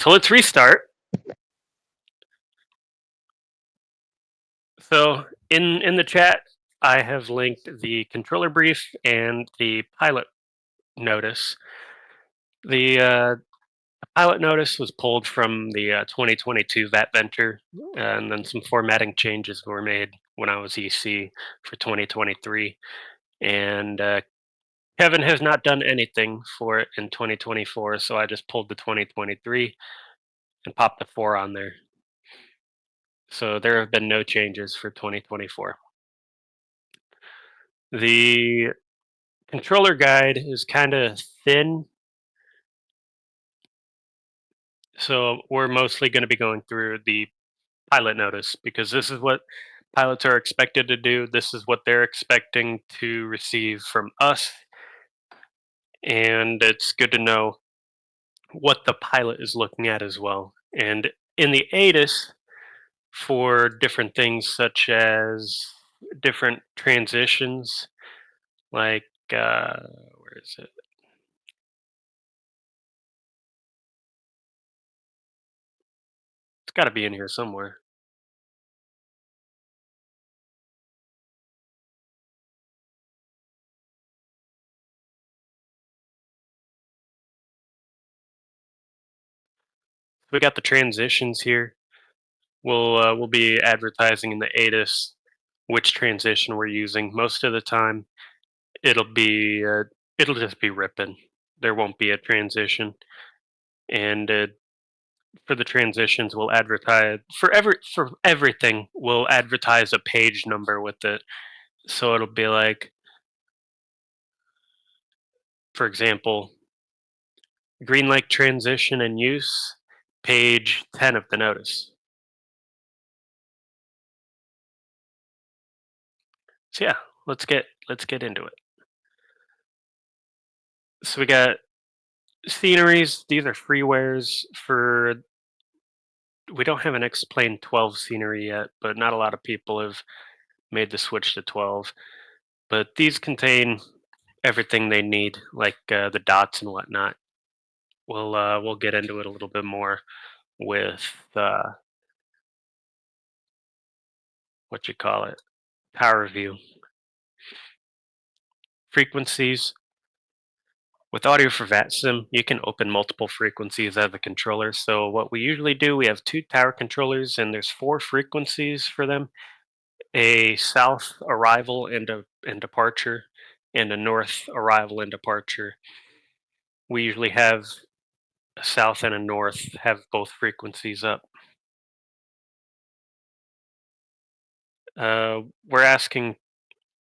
So let's restart. So in the chat, I have linked the controller brief and the pilot notice. The pilot notice was pulled from the 2022 VatVenture, and then some formatting changes were made when I was EC for 2023. And Kevin has not done anything for it in 2024, so I just pulled the 2023 and popped the 4 on there. So there have been no changes for 2024. The controller guide is kind of thin, so we're mostly going to be going through the pilot notice because this is what pilots are expected to do. This is what they're expecting to receive from us, and it's good to know what the pilot is looking at as well. And in the ATIS, for different things such as different transitions, like where is it? It's got to be in here somewhere. We got the transitions here. We'll be advertising in the ATIS which transition we're using. Most of the time, it'll be it'll just be ripping. There won't be a transition, and for the transitions, we'll advertise for everything. We'll advertise a page number with it, so it'll be like, for example, green light transition and use, page 10 of the notice. So yeah, let's get into it. So we got sceneries. These are freewares for. We don't have an X-Plane 12 scenery yet, but not a lot of people have made the switch to 12. But these contain everything they need, like the dots and whatnot. We'll get into it a little bit more with what you call it, power view frequencies. With audio for VatSim, you can open multiple frequencies as a controller. So what we usually do, we have two tower controllers, and there's 4 frequencies for them: a south arrival and departure, and a north arrival and departure. We usually have a south and a north have both frequencies up. We're asking,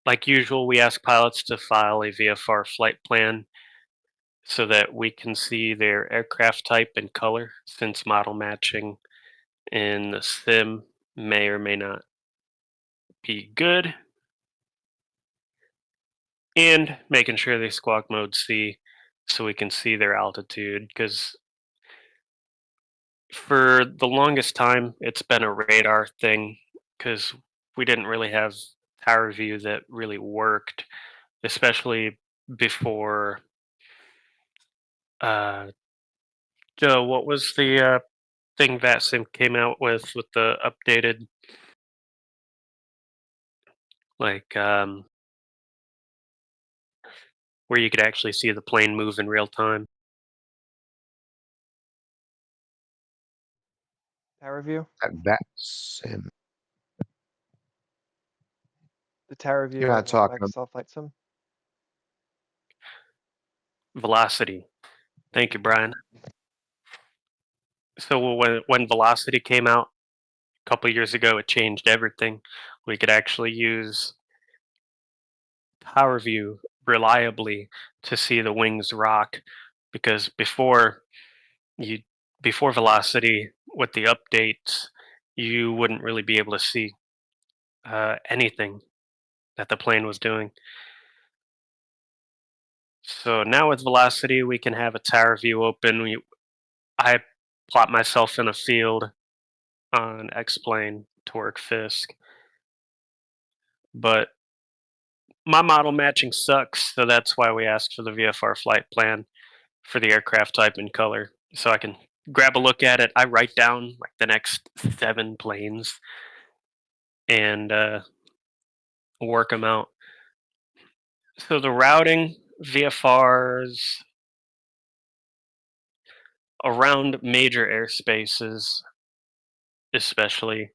like usual, we ask pilots to file a VFR flight plan so that we can see their aircraft type and color, since model matching in the sim may or may not be good, and making sure they squawk mode C so we can see their altitude, because for the longest time it's been a radar thing because we didn't really have tower view that really worked, especially before uh Joe, what was the thing VatSim came out with the updated, like where you could actually see the plane move in real time? Tower view? That's him. The tower You're view not in talking about Microsoft Flight Sim? Velocity. Thank you, Brian. So when Velocity came out a couple years ago, it changed everything. We could actually use power view reliably to see the wings rock, because you before Velocity with the updates, you wouldn't really be able to see anything that the plane was doing. So now with Velocity, we can have a tower view open. I plot myself in a field on X-Plane to work Fisk, but my model matching sucks, so that's why we asked for the VFR flight plan for the aircraft type and color, so I can grab a look at it. I write down like the next 7 planes and work them out. So the routing VFRs around major airspaces, especially.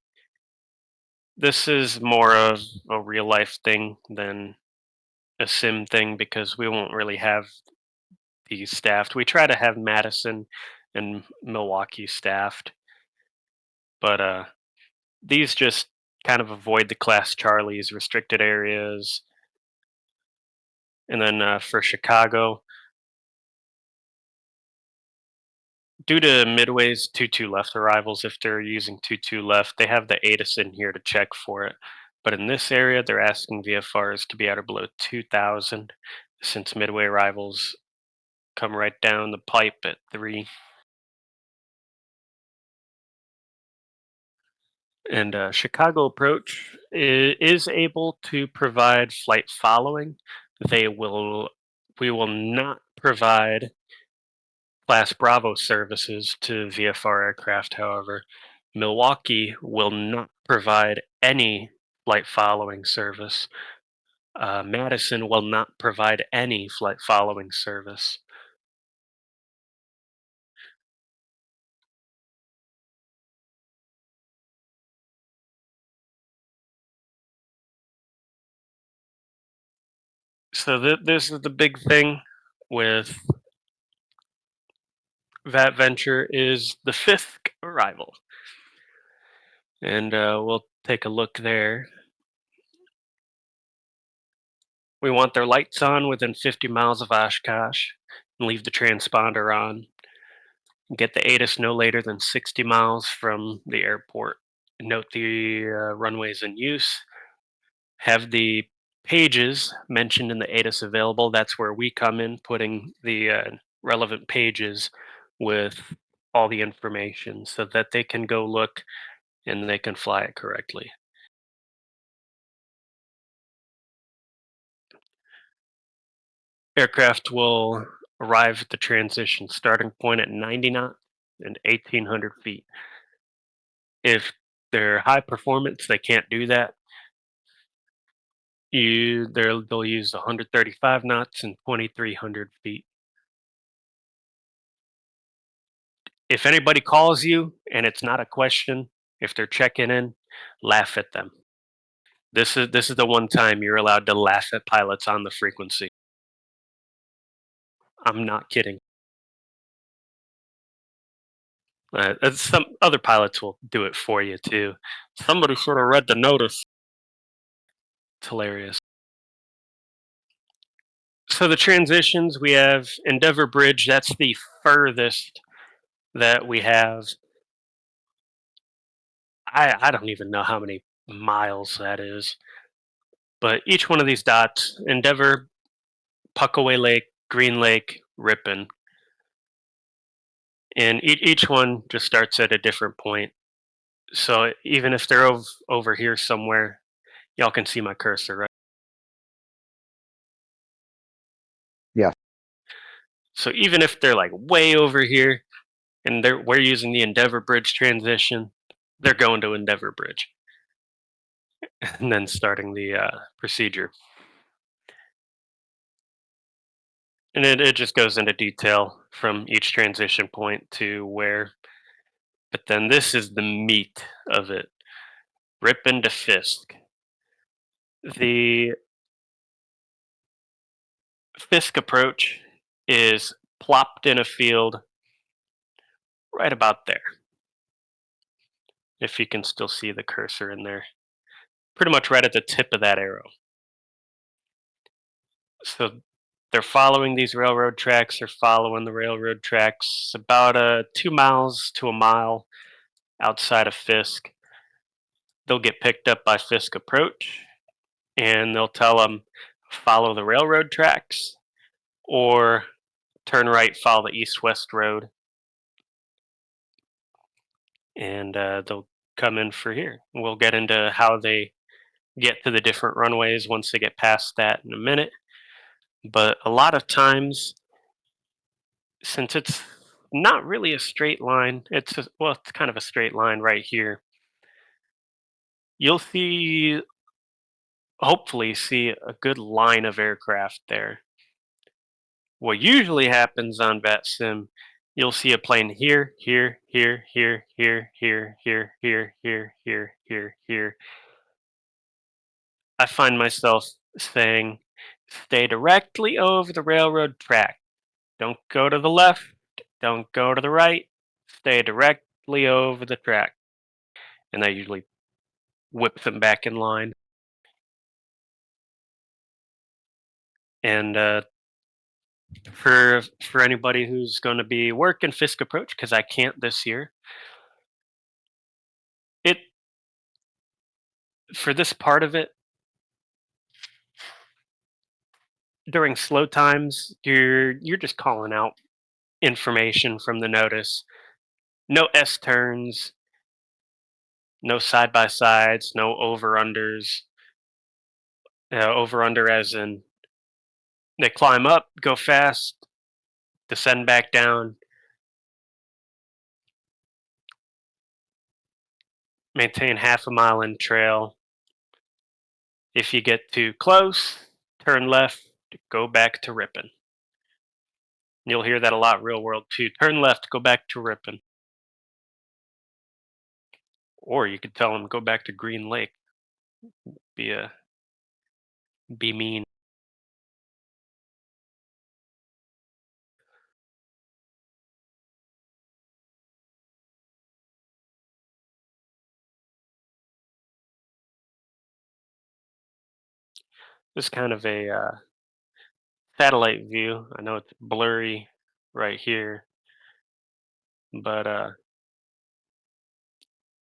This is more of a real life thing than a sim thing because we won't really have these staffed. We try to have Madison and Milwaukee staffed, but these just kind of avoid the Class Charlies, restricted areas. And then for Chicago, due to Midway's 2-2 left arrivals, if they're using 2-2 left, they have the ATIS in here to check for it. But in this area, they're asking VFRs to be at or below 2,000 since Midway arrivals come right down the pipe at 3. And Chicago approach is able to provide flight following. We will not provide Class Bravo services to VFR aircraft, however. Milwaukee will not provide any flight following service. Madison will not provide any flight following service. So this is the big thing with VatVenture is the Fisk arrival. And we'll take a look there. We want their lights on within 50 miles of Oshkosh and leave the transponder on. Get the ATIS no later than 60 miles from the airport. Note the runways in use. Have the pages mentioned in the ATIS available. That's where we come in, putting the relevant pages with all the information so that they can go look and they can fly it correctly. Aircraft will arrive at the transition starting point at 90 knots and 1,800 feet. If they're high performance, they can't do that. They'll use 135 knots and 2,300 feet. If anybody calls you and it's not a question, if they're checking in, laugh at them. This is the one time you're allowed to laugh at pilots on the frequency. I'm not kidding. Some other pilots will do it for you too. Somebody should have read the notice. It's hilarious. So the transitions, we have Endeavor Bridge. That's the furthest that we have. I don't even know how many miles that is. But each one of these dots, Endeavor, Puckaway Lake, Green Lake, Ripon, and each one just starts at a different point. So even if they're over here somewhere, y'all can see my cursor, right? Yeah. So even if they're like way over here, and we're using the Endeavor Bridge transition, they're going to Endeavor Bridge, and then starting the procedure. And it just goes into detail from each transition point to where. But then this is the meat of it. Ripon to Fisk. The Fisk approach is plopped in a field right about there. If you can still see the cursor in there. Pretty much right at the tip of that arrow. So they're following these railroad tracks. They're following the railroad tracks about 2 miles to a mile outside of Fisk. They'll get picked up by Fisk approach, and they'll tell them follow the railroad tracks or turn right, follow the east-west road, and they'll come in for here. We'll get into how they get to the different runways once they get past that in a minute. But a lot of times, since it's not really a straight line. It's kind of a straight line right here. You'll see, hopefully, see a good line of aircraft there. What usually happens on VatSim, you'll see a plane here, here, here, here, here, here, here, here, here, here, here, here. I find myself saying, stay directly over the railroad track. Don't go to the left. Don't go to the right. Stay directly over the track. And that usually whips them back in line. And for anybody who's going to be working Fisk approach, because I can't this year, it for this part of it during slow times, you're just calling out information from the notice. No S turns, no side by sides, no over unders. Over under as in they climb up, go fast, descend back down, maintain half a mile in trail. If you get too close, turn left, go back to Ripon. You'll hear that a lot real world too. Turn left, go back to Ripon. Or you could tell them go back to Green Lake. Be a be mean. This is kind of a satellite view. I know it's blurry right here, but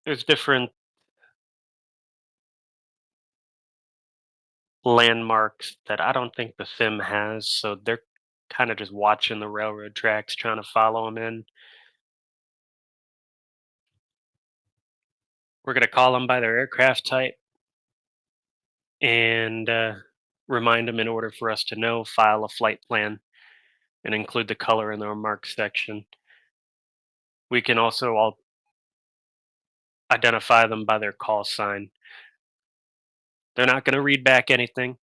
there's different landmarks that I don't think the sim has, so they're kind of just watching the railroad tracks, trying to follow them in. We're going to call them by their aircraft type and remind them in order for us to know, file a flight plan and include the color in the remarks section. We can also all identify them by their call sign. They're not going to read back anything.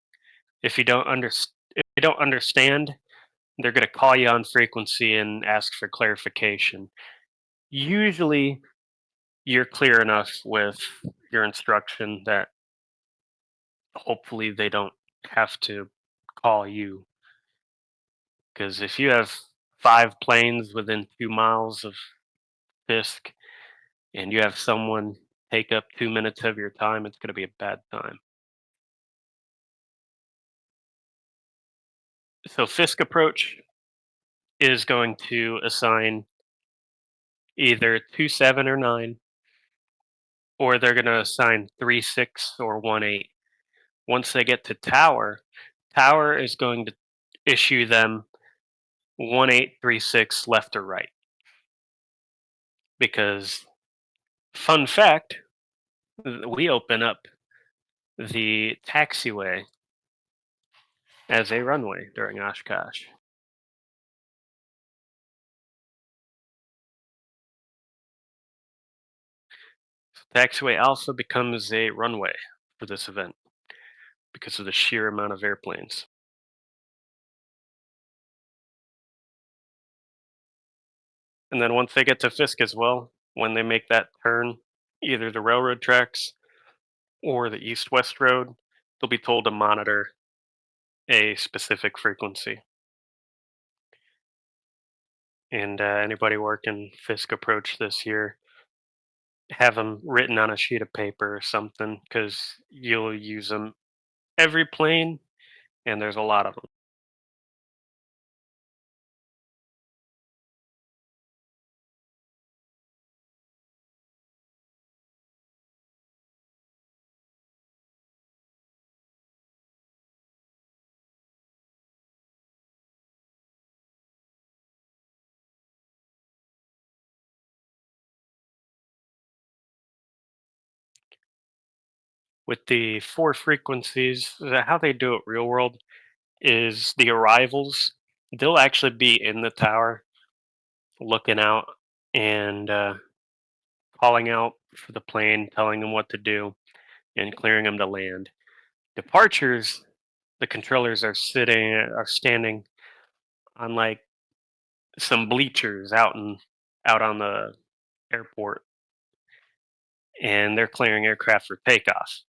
If you don't understand, they're going to call you on frequency and ask for clarification. Usually, you're clear enough with your instruction that hopefully they don't have to call you. Because if you have 5 planes within 2 miles of Fisk and you have someone take up 2 minutes of your time, it's going to be a bad time. So Fisk approach is going to assign either 2-7 or 9, or they're going to assign 3-6 or 1-8. Once they get to tower, tower is going to issue them 1-8-3-6 left or right. Because fun fact, we open up the taxiway as a runway during Oshkosh. Taxiway Alpha becomes a runway for this event because of the sheer amount of airplanes. And then once they get to Fisk as well, when they make that turn, either the railroad tracks or the east-west road, they'll be told to monitor a specific frequency. And anybody working Fisk approach this year, have them written on a sheet of paper or something, because you'll use them every plane, and there's a lot of them. With the 4 frequencies, how they do it real world is the arrivals, they'll actually be in the tower looking out and calling out for the plane, telling them what to do, and clearing them to land. Departures, the controllers are standing on like some bleachers out on the airport, and they're clearing aircraft for takeoff.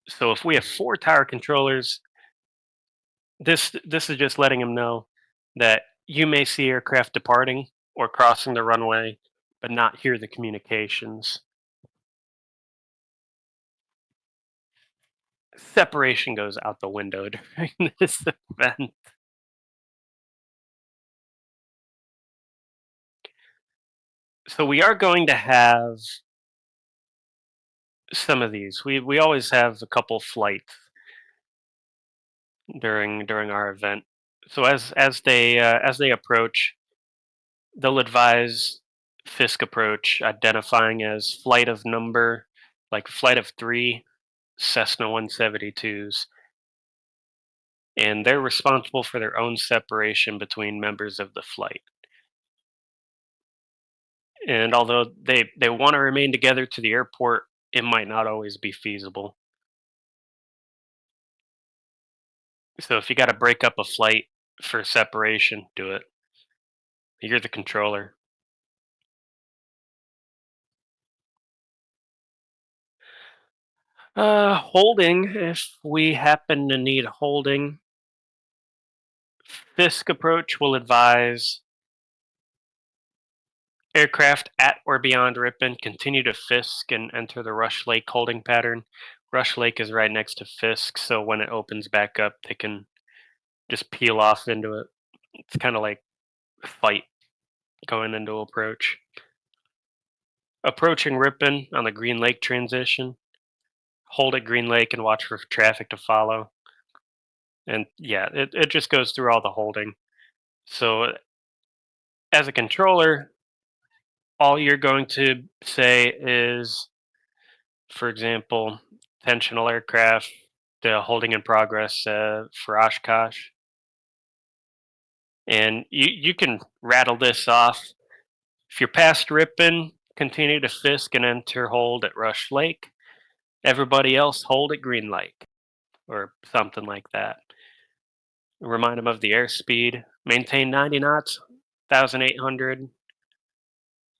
So if we have four tower controllers, this is just letting them know that you may see aircraft departing or crossing the runway, but not hear the communications. Separation goes out the window during this event. So we are going to have some of these. We always have a couple flights during our event. So as they approach, they'll advise Fisk approach, identifying as flight of number, like flight of 3 Cessna 172s, and they're responsible for their own separation between members of the flight. And although they want to remain together to the airport, it might not always be feasible. So if you got to break up a flight for separation, do it. You're the controller. Holding. If we happen to need holding, Fisk approach will advise aircraft at or beyond Ripon continue to Fisk and enter the Rush Lake holding pattern. Rush Lake is right next to Fisk, so when it opens back up, they can just peel off into it. It's kind of like fight going into approach. Approaching Ripon on the Green Lake transition, hold at Green Lake and watch for traffic to follow. And yeah, it just goes through all the holding. So as a controller, all you're going to say is, for example, tensional aircraft, the holding in progress for Oshkosh. And you can rattle this off. If you're past Ripon, continue to Fisk and enter hold at Rush Lake. Everybody else hold at Green Lake or something like that. Remind them of the airspeed. Maintain 90 knots, 1,800.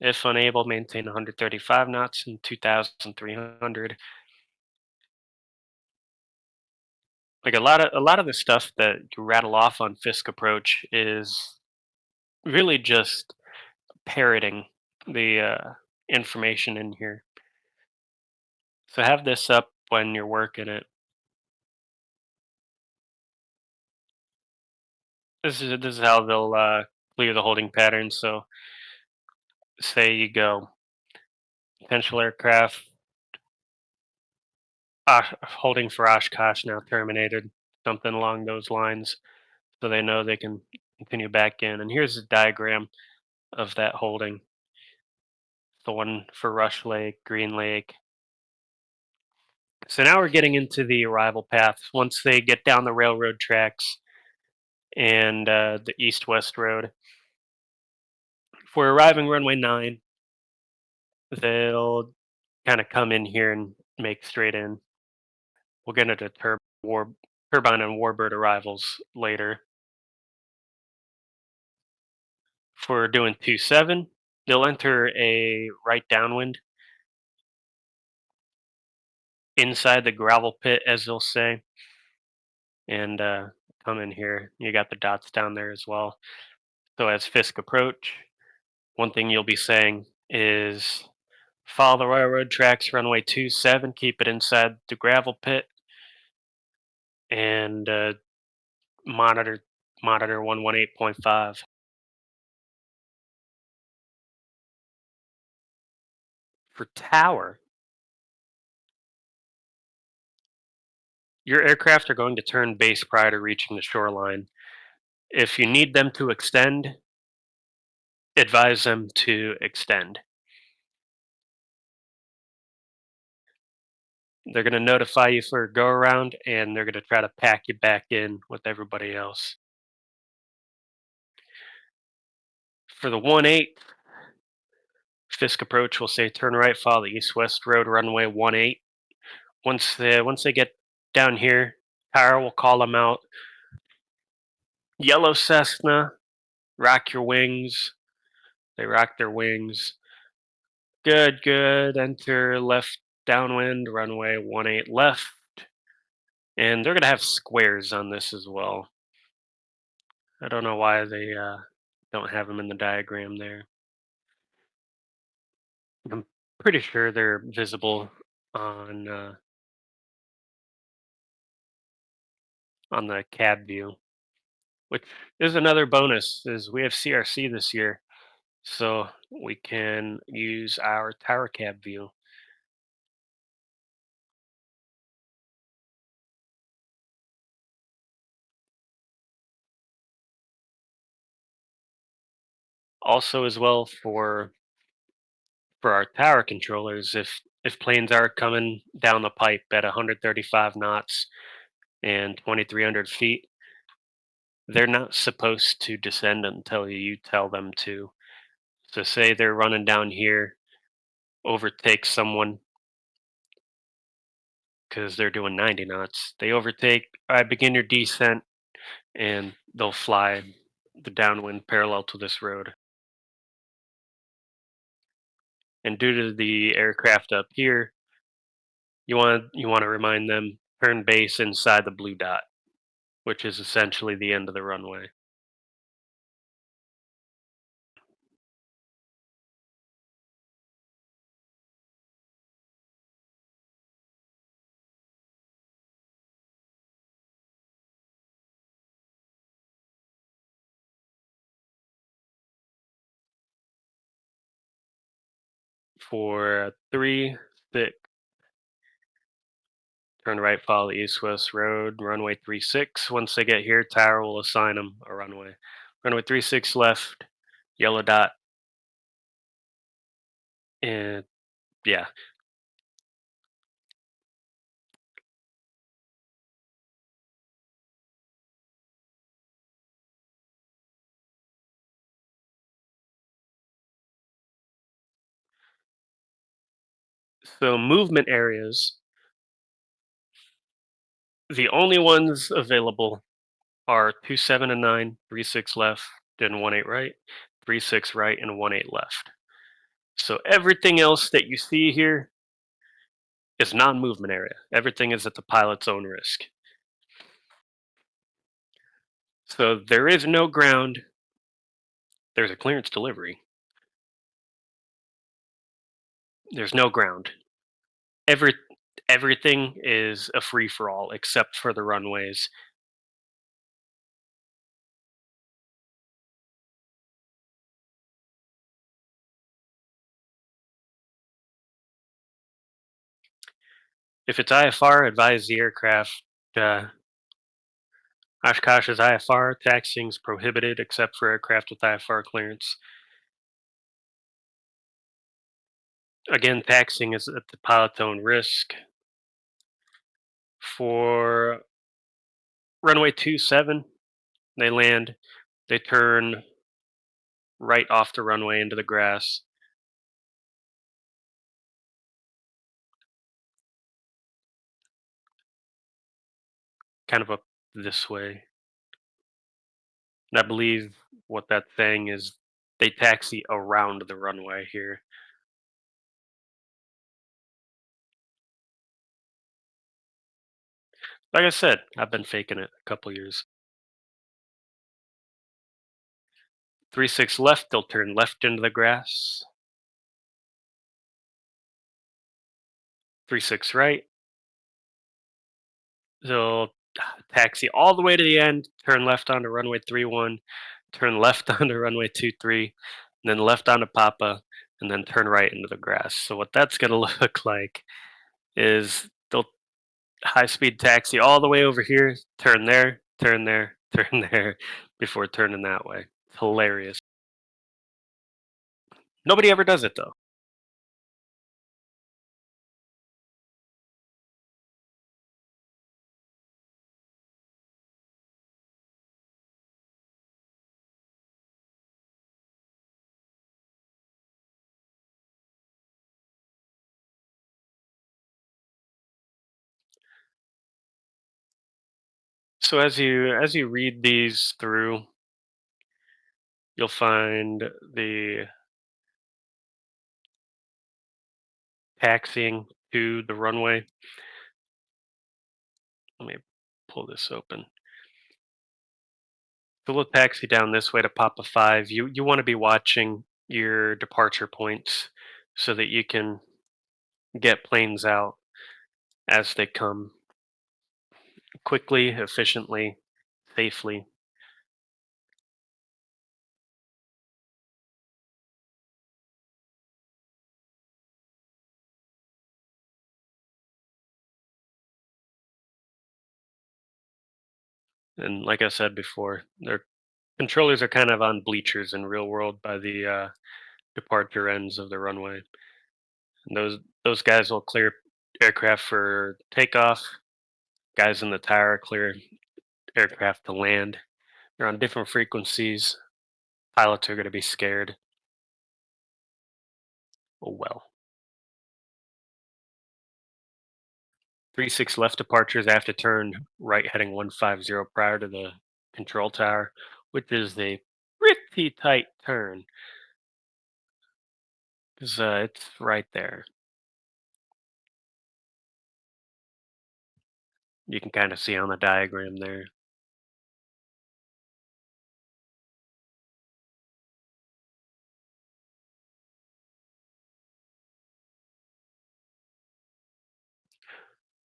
If unable, maintain 135 knots and 2,300. Like a lot of the stuff that you rattle off on Fisk approach is really just parroting the information in here. So have this up when you're working it. This is how they'll clear the holding pattern. So say you go potential aircraft holding for Oshkosh now terminated, something along those lines, so they know they can continue back in. And here's a diagram of that holding. The one for Rush Lake, Green Lake. So now we're getting into the arrival paths. Once they get down the railroad tracks and the east-west road, if we're arriving runway 9, they'll kind of come in here and make straight in. We'll get into turbine and warbird arrivals later. If we're doing 2-7, they'll enter a right downwind inside the gravel pit, as they'll say, and come in here. You got the dots down there as well. So as Fisk approach, one thing you'll be saying is follow the railroad tracks, runway 27, keep it inside the gravel pit, and monitor 118.5. For tower, your aircraft are going to turn base prior to reaching the shoreline. If you need them to extend, advise them to extend. They're going to notify you for a go around and they're going to try to pack you back in with everybody else. For the 1-8 Fisk approach, we'll say turn right, follow the east-west road, runway 18. Once they get down here, Tower will call them out. Yellow Cessna, rock your wings. They rock their wings. Good, good. Enter left downwind, runway 18 left. And they're going to have squares on this as well. I don't know why they don't have them in the diagram there. I'm pretty sure they're visible on the cab view, which is another bonus. Is we have CRC this year, so we can use our tower cab view. Also, as well for our tower controllers, if planes are coming down the pipe at 135 knots and 2,300 feet, they're not supposed to descend until you tell them to. So say they're running down here, overtake someone because they're doing 90 knots. They overtake, I begin your descent, and they'll fly the downwind parallel to this road. And due to the aircraft up here, you want to remind them turn base inside the blue dot, which is essentially the end of the runway. For 3, 6, turn right, follow the east-west road, runway 36. Once they get here, tower will assign them a runway. Runway 36 left, yellow dot, and yeah. So movement areas, the only ones available are 27 and 9, 36 left, then 18 right, 36 right, and 18 left. So everything else that you see here is non-movement area. Everything is at the pilot's own risk. So there is no ground. There's a clearance delivery. There's no ground. Everything is a free for all except for the runways. If it's IFR, advise the aircraft. Oshkosh's IFR taxiing is prohibited except for aircraft with IFR clearance. Again, taxiing is at the pilot's own risk. For runway 27, they land, they turn right off the runway into the grass. Kind of up this way. And I believe what that's saying is they taxi around the runway here. Like I said, I've been faking it a couple years. 36 left, they'll turn left into the grass. 36 right, they'll taxi all the way to the end, turn left onto runway 31, turn left onto runway 23, and then left onto Papa, and then turn right into the grass. So what that's going to look like is they'll high-speed taxi all the way over here, turn there, turn there, turn there, before turning that way. It's hilarious. Nobody ever does it though. So as you read these through, you'll find the taxiing to the runway. Let me pull this open. So we'll taxi down this way to Papa 5. You want to be watching your departure points so that you can get planes out as they come quickly, efficiently, safely. And like I said before, their controllers are kind of on bleachers in real world by the departure ends of the runway. And those guys will clear aircraft for takeoff. Guys in the tower clear aircraft to land. They're on different frequencies. Pilots are going to be scared. Oh well. 36 left departures after turn right heading 150 prior to the control tower, which is a pretty tight turn because it's right there. You can kind of see on the diagram there.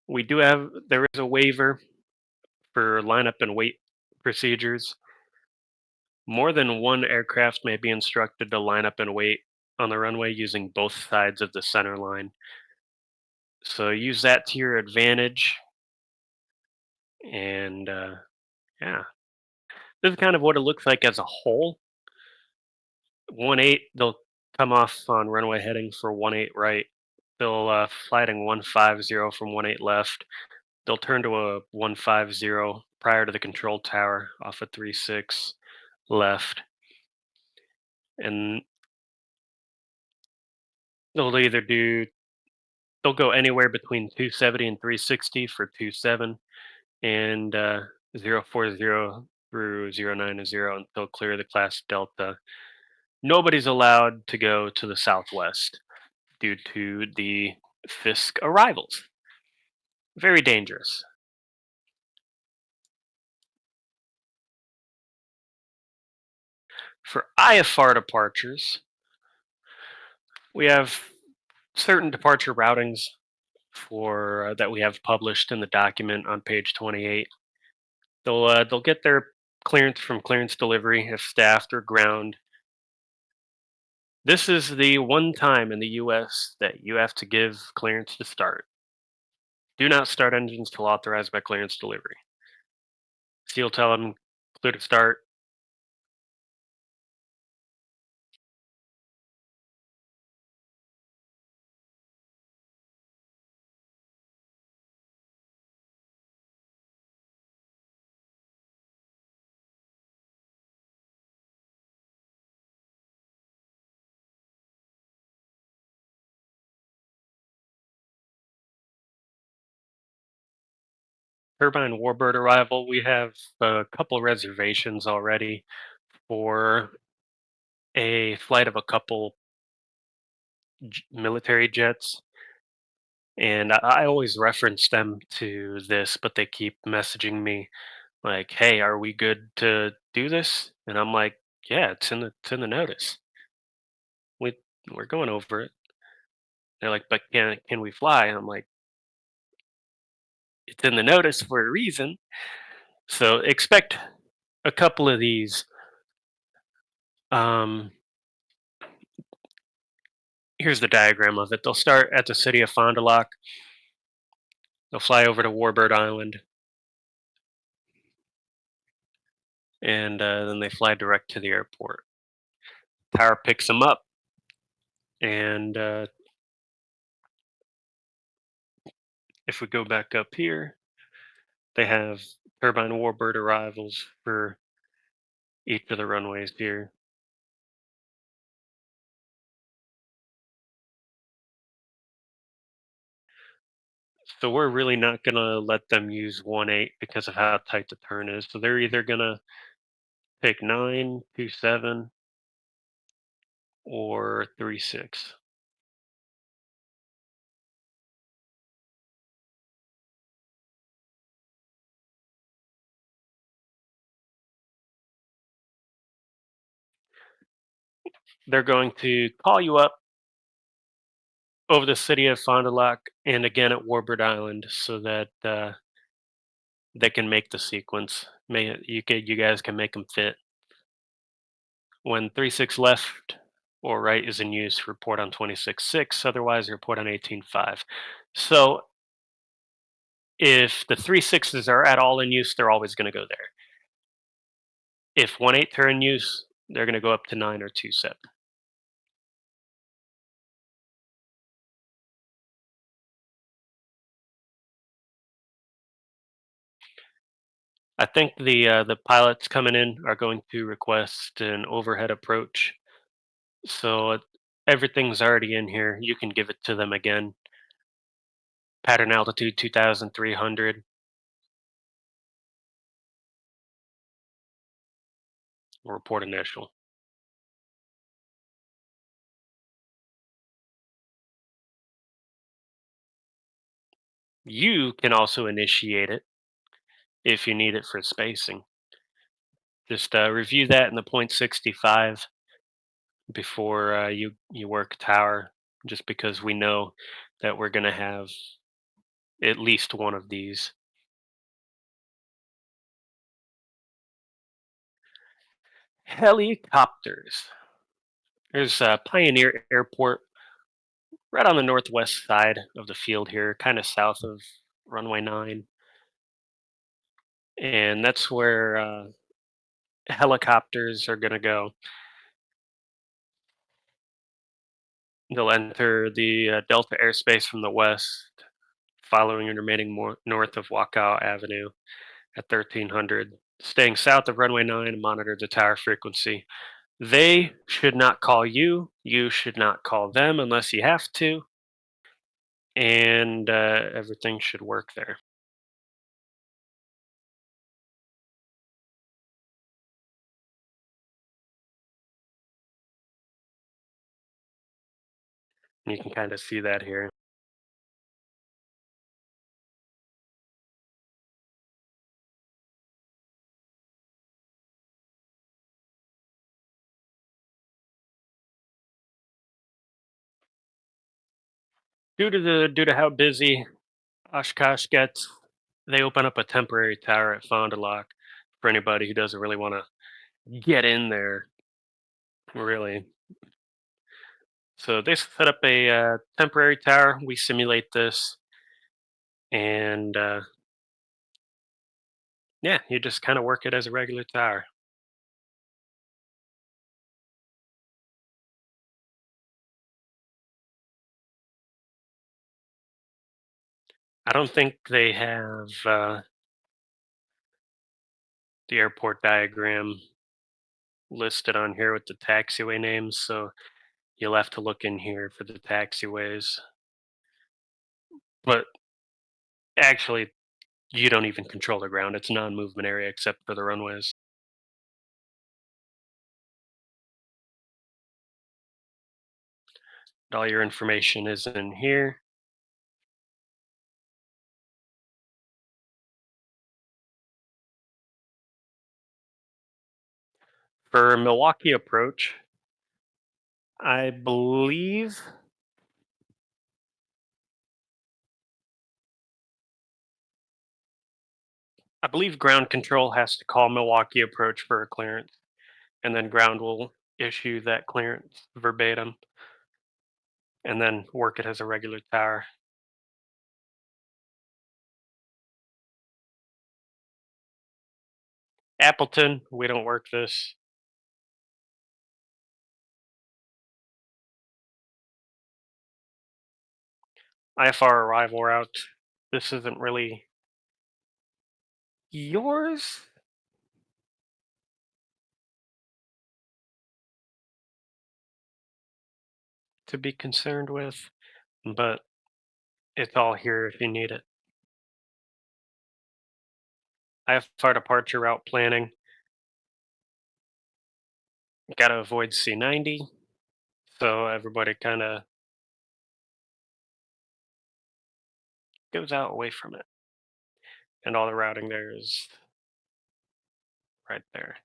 There is a waiver for lineup and wait procedures. More than one aircraft may be instructed to line up and wait on the runway using both sides of the center line. So use that to your advantage. And yeah, this is kind of what it looks like as a whole. 18, they'll come off on runway heading for 18 right. They'll fly heading 150 from 18 left. They'll turn to a 150 prior to the control tower off of 36 left. And they'll either do they'll go anywhere between 270 and 360 for 27 and 040 through 090 until clear the class Delta. Nobody's allowed to go to the southwest due to the Fisk arrivals. Very dangerous. For IFR departures, we have certain departure routings for that we have published in the document on page 28. They'll get their clearance from clearance delivery if staffed or ground. This is the one time in the U.S. that you have to give clearance to start. Do not start engines till authorized by clearance delivery. So you'll tell them clear to start. Turbine warbird arrival. We have a couple reservations already for a flight of a couple military jets. And I always reference them to this, but they keep messaging me like, "Hey, are we good to do this?" And I'm like, "Yeah, it's in the notice. We we're going over it." They're like, "But can we fly?" I'm like, "It's in the notice for a reason." So expect a couple of these. Um, Here's the diagram of it. They'll start at the city of Fond du Lac. They'll fly over to Warbird Island, and then they fly direct to the airport. Tower picks them up, and if we go back up here, they have turbine warbird arrivals for each of the runways here. So we're really not gonna let them use 1-8 because of how tight the turn is. So they're either gonna pick 9-2-7 or 3-6. They're going to call you up over the city of Fond du Lac and again at Warbird Island so that they can make the sequence. You guys can make them fit. When 3-6 left or right is in use, report on 26-6. Otherwise, report on 18-5. So if the 3-6s are at all in use, they're always going to go there. If 1-8 are in use, they're going to go up to 9 or 2-7. I think the pilots coming in are going to request an overhead approach. So everything's already in here. You can give it to them again. Pattern altitude 2,300. Report initial. You can also initiate it if you need it for spacing. Just review that in the 0.65 before you work tower, just because we know that we're going to have at least one of these. Helicopters. There's Pioneer Airport right on the northwest side of the field here, kind of south of runway 9. And that's where helicopters are going to go. They'll enter the Delta airspace from the west, following and remaining more north of Wakow Avenue at 1300, staying south of runway 9 and monitor the tower frequency. They should not call you. You should not call them unless you have to. And everything should work there. And you can kind of see that here. Due to how busy Oshkosh gets, they open up a temporary tower at Fond du Lac for anybody who doesn't really want to get in there. Really. So they set up a temporary tower. We simulate this, and yeah, you just kind of work it as a regular tower. I don't think they have the airport diagram listed on here with the taxiway names, so you'll have to look in here for the taxiways. But actually, you don't even control the ground. It's non-movement area except for the runways. All your information is in here. For Milwaukee approach, I believe ground control has to call Milwaukee approach for a clearance, and then ground will issue that clearance verbatim, and then work it as a regular tower. Appleton, we don't work this. IFR arrival route. This isn't really yours to be concerned with, but it's all here if you need it. IFR departure route planning. Got to avoid C90, so everybody kind of goes out away from it. And all the routing there is right there.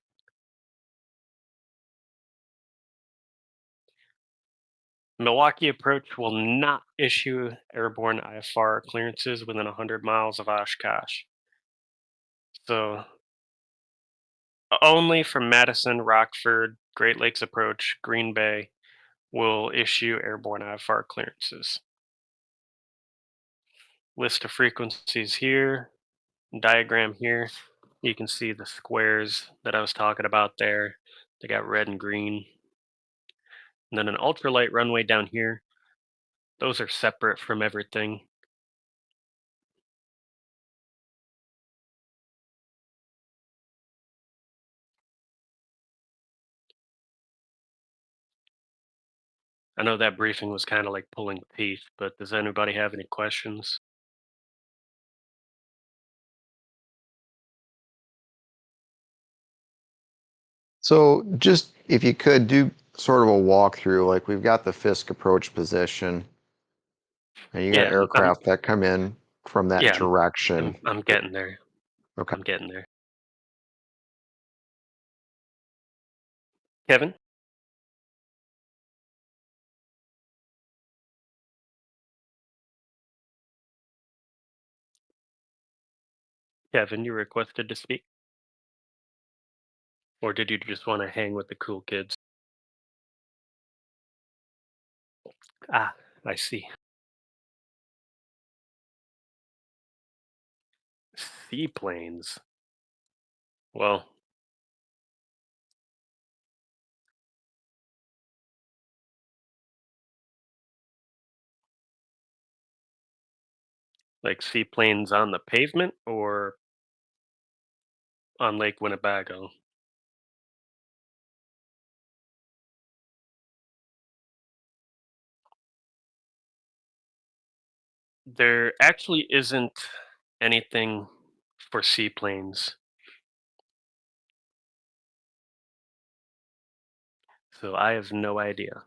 Milwaukee approach will not issue airborne IFR clearances within 100 miles of Oshkosh. So only from Madison, Rockford, Great Lakes approach, Green Bay will issue airborne IFR clearances. List of frequencies here, diagram here. You can see the squares that I was talking about there. They got red and green. And then an ultralight runway down here. Those are separate from everything. I know that briefing was kind of like pulling teeth, but does anybody have any questions? So just if you could do sort of a walkthrough, like we've got the Fisk approach position, and you got Yeah, aircraft that come in from that yeah, direction. I'm getting there. Okay. I'm getting there. Kevin? Kevin, you requested to speak? Or did you just want to hang with the cool kids? Ah, I see. Seaplanes. Well, like seaplanes on the pavement or on Lake Winnebago? There actually isn't anything for seaplanes. So I have no idea.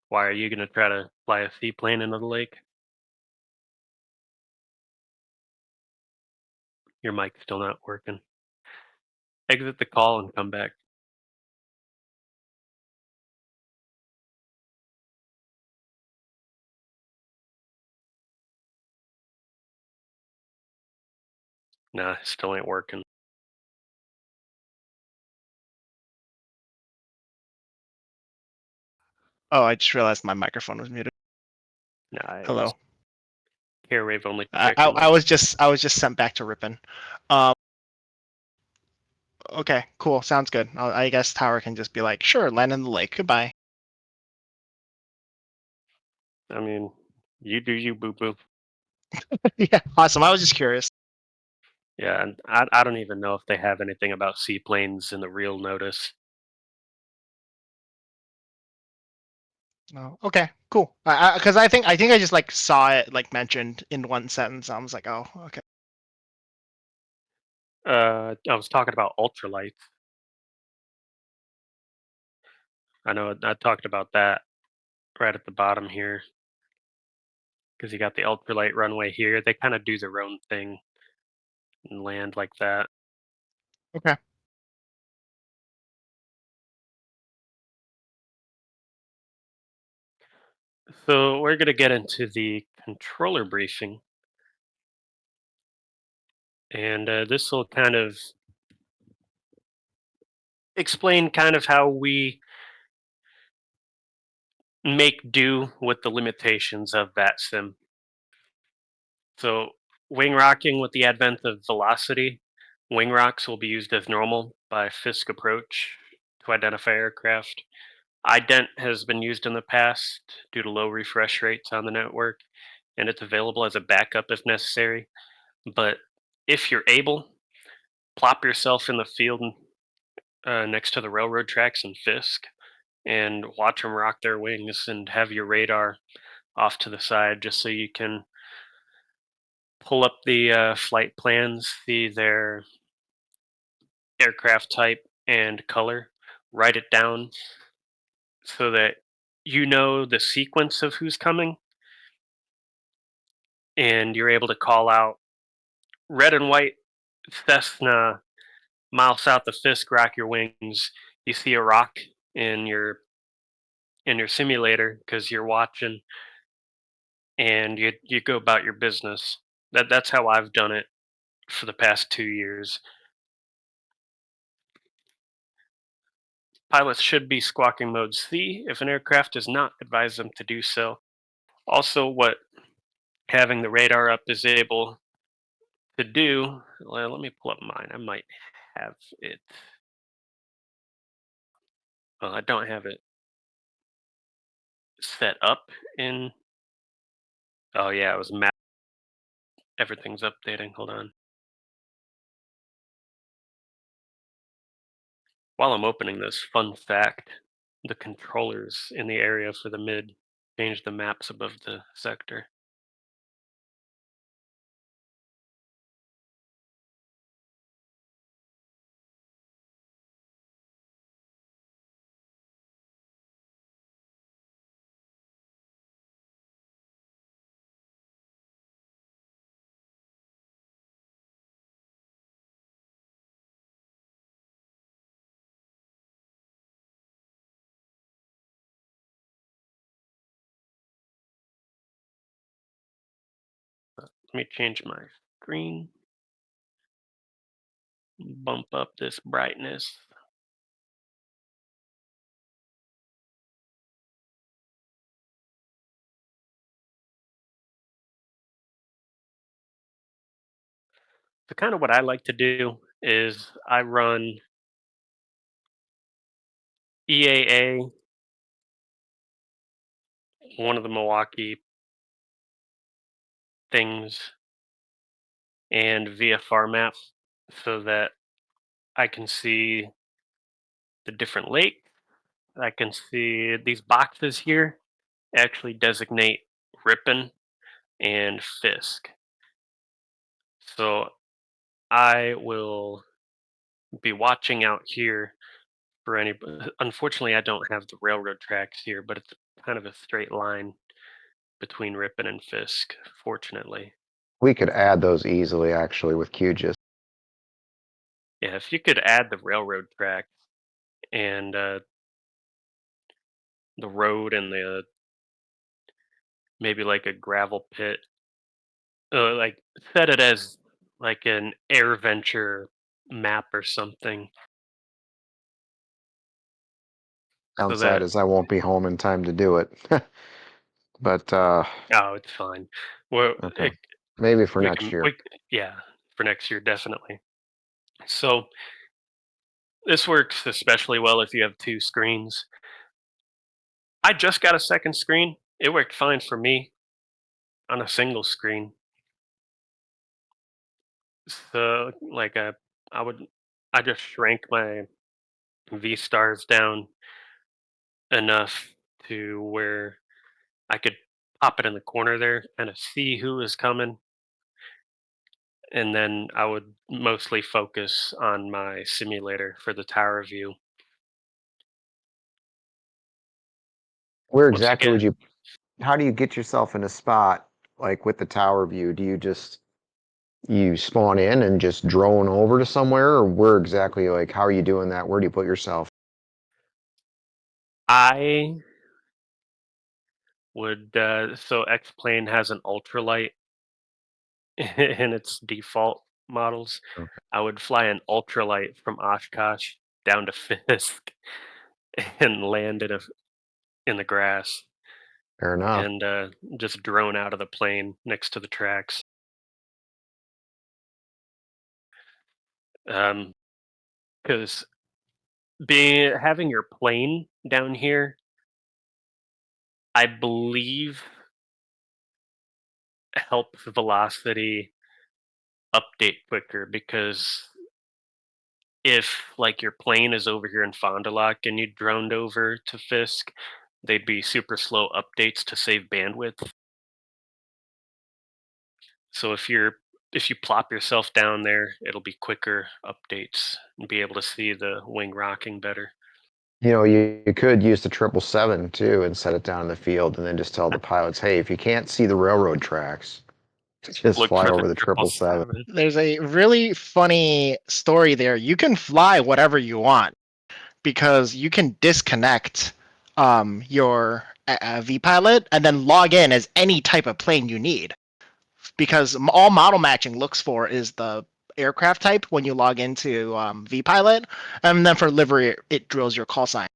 Why are you going to try to fly a seaplane into the lake? Your mic's still not working. Exit the call and come back. Nah, still ain't working. Oh, I just realized my microphone was muted. Nice. Hello. Airwave only I, protect your I, I mic. was just sent back to Ripon. Okay, cool. Sounds good. I guess Tower can just be like, sure, land in the lake. Goodbye. I mean, you do you, boo boo. Yeah, awesome. I was just curious. Yeah, and I don't even know if they have anything about seaplanes in the real notice. No. Okay, cool. Because I think I just like saw it like mentioned in one sentence. I was like, oh, okay. I was talking about ultralights. I know I talked about that right at the bottom here because you got the ultralight runway here. They kind of do their own thing and land like that. Okay. So we're going to get into the controller briefing. And this will kind of explain kind of how we make do with the limitations of VatSim. So wing rocking with the advent of velocity, wing rocks will be used as normal by Fisk approach to identify aircraft. ident has been used in the past due to low refresh rates on the network, and it's available as a backup if necessary. But if you're able, plop yourself in the field next to the railroad tracks in Fisk and watch them rock their wings and have your radar off to the side just so you can pull up the flight plans, see their aircraft type and color, write it down so that you know the sequence of who's coming, and you're able to call out red and white Cessna mile south of Fisk, rock your wings. You see a rock in your simulator because you're watching, and you go about your business. That's how I've done it for the past 2 years. Pilots should be squawking mode C if an aircraft does not advise them to do so. Also, what having the radar up is able to do, well, let me pull up mine. I might have it. Well, I don't have it set up in. Oh, yeah, it was map. Everything's updating. Hold on. While I'm opening this, fun fact the controllers in the area for the mid changed the maps above the sector. Let me change my screen. Bump up this brightness. So kind of what I like to do is I run EAA, one of the Milwaukee things, and VFR map so that I can see the different lakes. I can see these boxes here actually designate Ripon and Fisk. So I will be watching out here for any. Unfortunately, I don't have the railroad tracks here, but it's kind of a straight line between Ripon and Fisk, fortunately. We could add those easily, actually, with QGIS. Yeah, if you could add the railroad tracks and the road and the maybe like a gravel pit, like set it as like an AirVenture map or something, so Downside that is I won't be home in time to do it. But oh, it's fine. Well, okay, maybe for we next can year. yeah, for next year definitely. So this works especially well if you have two screens. I just got a second screen. It worked fine for me on a single screen. So like I would I just shrank my V stars down enough to where I could pop it in the corner there, kind of see who is coming, and then I would mostly focus on my simulator for the tower view. Where Once exactly again, would you? How do you get yourself in a spot like with the tower view? Do you just you spawn in and just drone over to somewhere, or where exactly? Like, how are you doing that? Where do you put yourself? I would so X-Plane has an ultralight in its default models. Okay, I would fly an ultralight from Oshkosh down to Fisk and land in the grass fair enough. and just drone out of the plane next to the tracks. Because being having your plane down here, I believe, helps velocity update quicker because if like your plane is over here in Fond du Lac and you droned over to Fisk, they'd be super slow updates to save bandwidth. So if you plop yourself down there, it'll be quicker updates and be able to see the wing rocking better. You know, you could use the 777 too and set it down in the field and then just tell the pilots, hey, if you can't see the railroad tracks, just Look fly for the over the 777. 777. There's a really funny story there. You can fly whatever you want because you can disconnect your vPilot and then log in as any type of plane you need. Because all model matching looks for is the aircraft type when you log into vPilot, and then for livery it drills your call sign.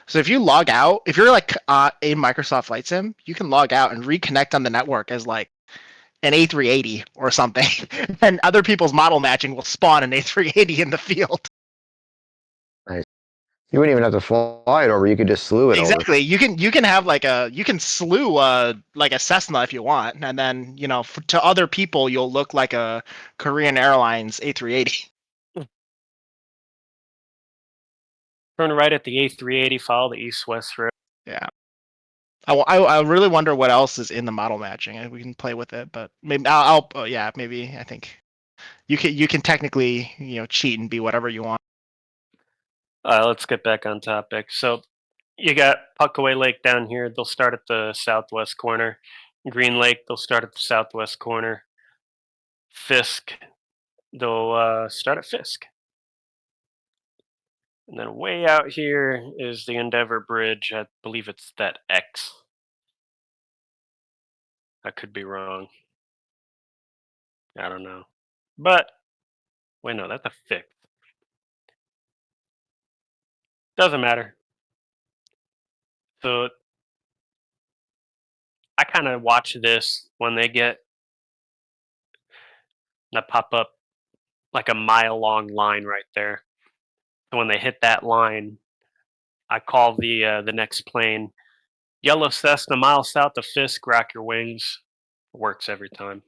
So if you log out, if you're like in Microsoft Flight Sim, you can log out and reconnect on the network as like an A380 or something, and other people's model matching will spawn an A380 in the field. Nice. You wouldn't even have to fly it over. You could just slew it over. Exactly. You can have like you can slew like a Cessna if you want, and then to other people you'll look like a Korean Airlines A380. Turn right at the A380, follow the east-west road. Yeah. I really wonder what else is in the model matching. We can play with it, but maybe yeah, maybe I think you can technically cheat and be whatever you want. Let's get back on topic. So you got Puckaway Lake down here. They'll start at the southwest corner. Green Lake, they'll start at the southwest corner. Fisk, they'll start at Fisk. And then way out here is the Endeavor Bridge. I believe it's that X. I could be wrong. I don't know. But, wait, no, that's a fifth. Doesn't matter. So, I kind of watch this when they get that pop up like a mile long line right there. So when they hit that line, I call the next plane Yellow Cessna, mile south of Fisk. Rock your wings. Works every time.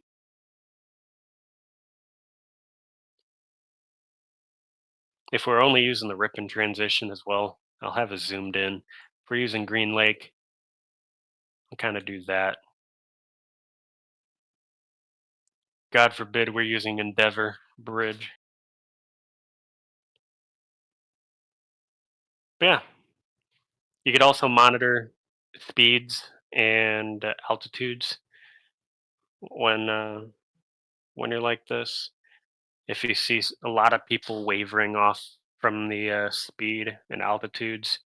If we're only using the Ripon transition as well, I'll have it zoomed in. If we're using Green Lake, I'll kind of do that. God forbid we're using Endeavor Bridge. But yeah, you could also monitor speeds and altitudes when you're like this. If you see a lot of people wavering off from the speed and altitudes,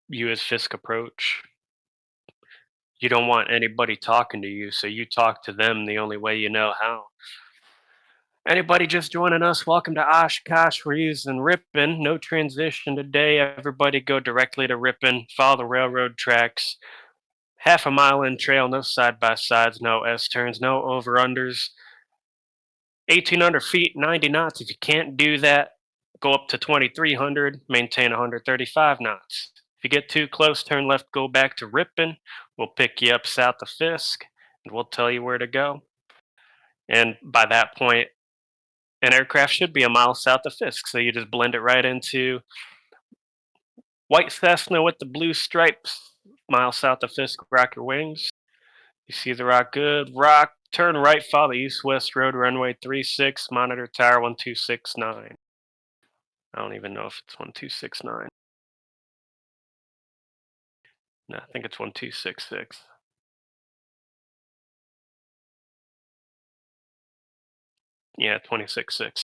you as Fisk approach. You don't want anybody talking to you, so you talk to them the only way you know how. Anybody just joining us, welcome to Oshkosh. We're using Ripon. No transition today. Everybody go directly to Ripon. Follow the railroad tracks. Half a mile in trail, no side-by-sides, no S-turns, no over-unders. 1,800 feet, 90 knots. If you can't do that, go up to 2,300, maintain 135 knots. If you get too close, turn left, go back to Ripon. We'll pick you up south of Fisk, and we'll tell you where to go. And by that point, an aircraft should be a mile south of Fisk, so you just blend it right into white Cessna with the blue stripes, mile south of Fisk. Rock your wings. You see the rock good. Rock, turn right, follow the east-west road, runway 36, monitor tower 1269. I don't even know if it's 1269. No, I think it's 1266. Yeah, 266.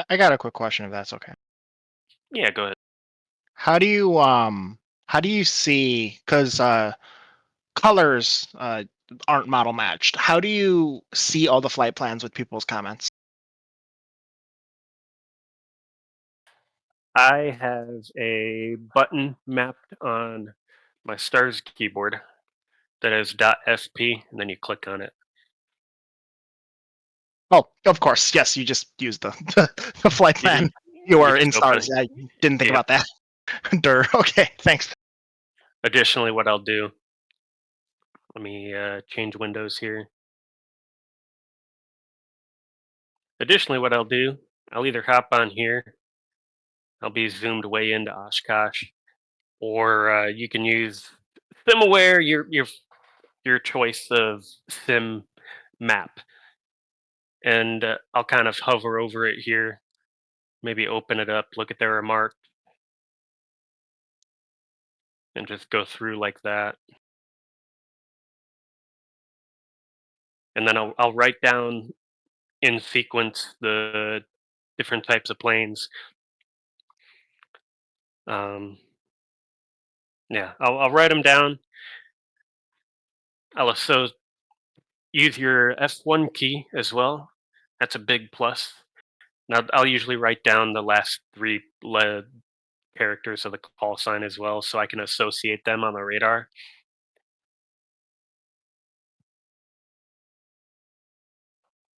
I got a quick question if that's okay. Yeah, go ahead. How do you see, because colors aren't model matched, how do you see all the flight plans with people's comments? I have a button mapped on my Stars keyboard that is .fp, and then you click on it. Oh, of course, yes, you just used the flight plan. You are in just open stars. it. I didn't think Yeah. about that. Dur. Okay, thanks. Additionally, what I'll do, let me change windows here. Additionally, what I'll do, I'll either hop on here, I'll be zoomed way into Oshkosh, or you can use SimAware. your choice of sim map. And I'll kind of hover over it here, maybe open it up, look at their remark, and just go through like that. And then I'll write down in sequence the different types of planes. Yeah, I'll write them down. I'll also use your F1 key as well. That's a big plus. Now I'll usually write down the last three characters of the call sign as well, so I can associate them on the radar.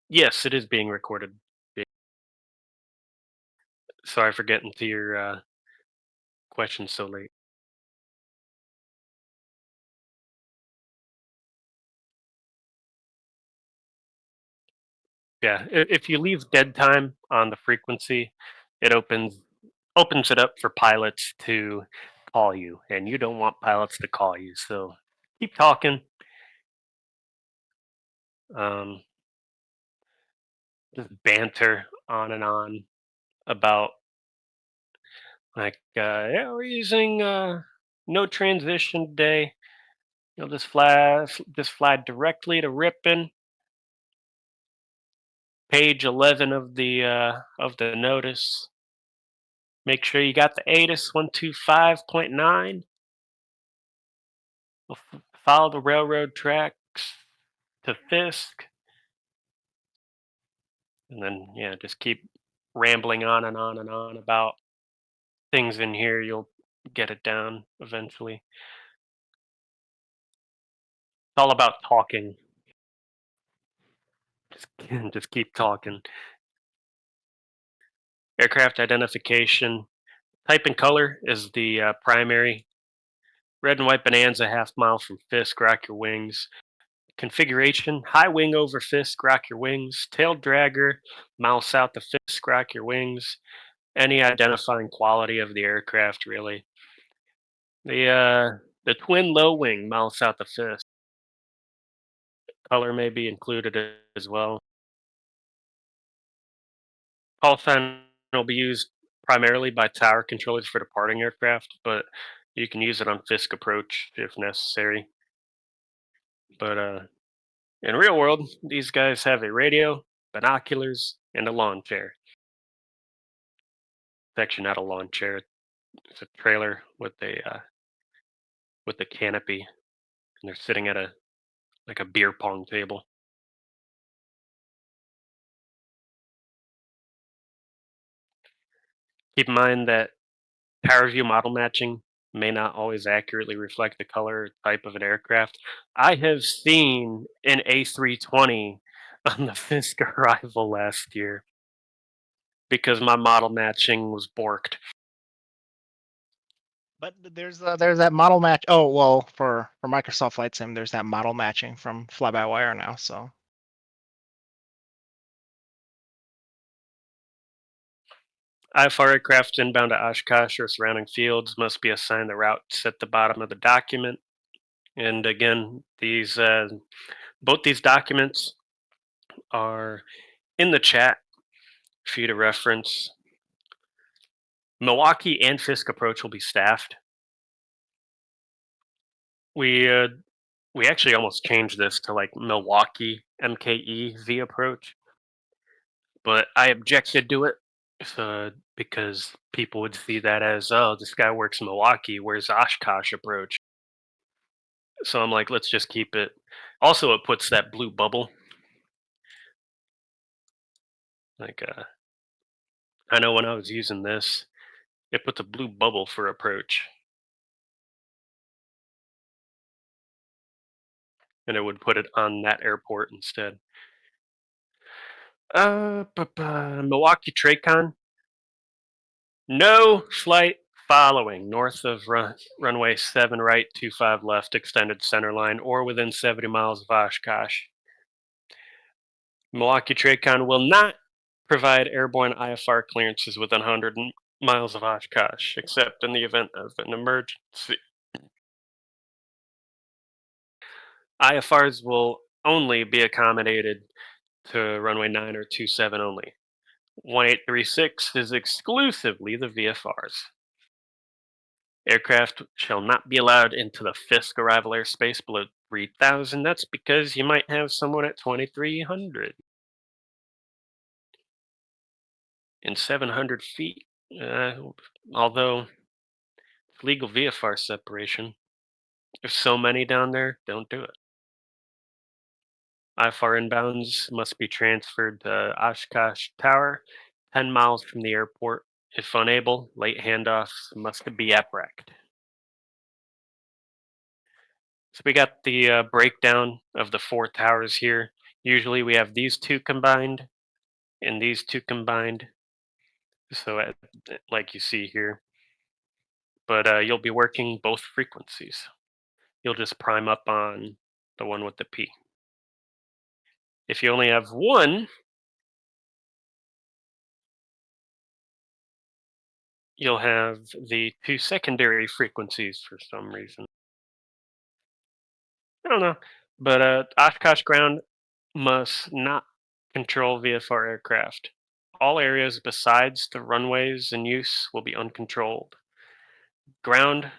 Yes, it is being recorded. Sorry for getting to your question so late. Yeah, if you leave dead time on the frequency, it opens it up for pilots to call you, and you don't want pilots to call you. So keep talking. Um, just banter on and on about like, yeah, we're using no transition today. You'll just fly directly to Ripon. Page 11 of the notice. Make sure you got the ATIS 125.9. We'll follow the railroad tracks to Fisk, and then yeah, just keep rambling on and on and on about things in here. You'll get it down eventually. It's all about talking. Just keep talking. Aircraft identification. Type and color is the primary. Red and white bonanza, half mile from Fisk. Rock your wings. Configuration: high wing over Fisk, rock your wings. Tail dragger, mile south of Fisk, rock your wings. Any identifying quality of the aircraft, really. The twin low wing, mile south of Fisk. Color may be included as well. Call sign will be used primarily by tower controllers for departing aircraft, but you can use it on Fisk approach if necessary. But in real world, these guys have a radio, binoculars, and a lawn chair. It's actually not a lawn chair; it's a trailer with a canopy, and they're sitting at a beer pong table. Keep in mind that power view model matching may not always accurately reflect the color or type of an aircraft. I have seen an A320 on the Fisk arrival last year because my model matching was borked. But there's that model match. Oh well, for Microsoft Flight Sim, there's that model matching from Fly by Wire now. So IFR aircraft inbound to Oshkosh or surrounding fields must be assigned the routes at the bottom of the document. And again, both these documents are in the chat for you to reference. Milwaukee and Fisk approach will be staffed. We actually almost changed this to like Milwaukee MKE V approach, but I objected to it because people would see that as, oh, this guy works in Milwaukee, where's Oshkosh approach? So I'm like, let's just keep it. Also, it puts that blue bubble. Like, I know when I was using this, it puts a blue bubble for approach. And it would put it on that airport instead. Milwaukee Tracon. No flight following north of runway 7 right, 25 left, extended center line, or within 70 miles of Oshkosh. Milwaukee Tracon will not provide airborne IFR clearances within 100 miles of Oshkosh, except in the event of an emergency. IFRs will only be accommodated to runway 9 or 27 only. 1836 is exclusively the VFRs. Aircraft shall not be allowed into the Fisk arrival airspace below 3,000. That's because you might have someone at 2,300. And 700 feet, although it's legal VFR separation, there's so many down there, don't do it. IFR inbounds must be transferred to Oshkosh Tower, 10 miles from the airport. If unable, late handoffs must be APRAC'd. So we got the breakdown of the 4 towers here. Usually we have these 2 combined and these 2 combined. So like you see here, but you'll be working both frequencies. You'll just prime up on the one with the P. If you only have one, you'll have the 2 secondary frequencies for some reason. I don't know, but Oshkosh ground must not control VFR aircraft. All areas besides the runways in use will be uncontrolled. Ground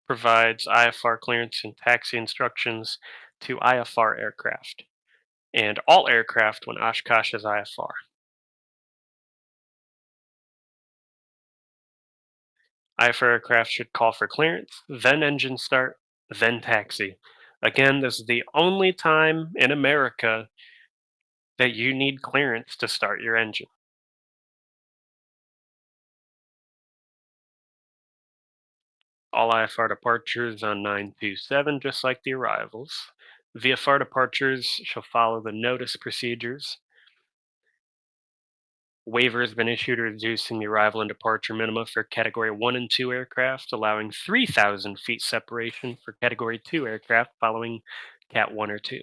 provides IFR clearance and taxi instructions to IFR aircraft, and all aircraft when Oshkosh is IFR. IFR aircraft should call for clearance, then engine start, then taxi. Again, this is the only time in America that you need clearance to start your engine. All IFR departures on 927, just like the arrivals. VFR departures shall follow the notice procedures. Waiver has been issued reducing the arrival and departure minima for Category 1 and 2 aircraft, allowing 3,000 feet separation for Category 2 aircraft following Cat 1 or 2.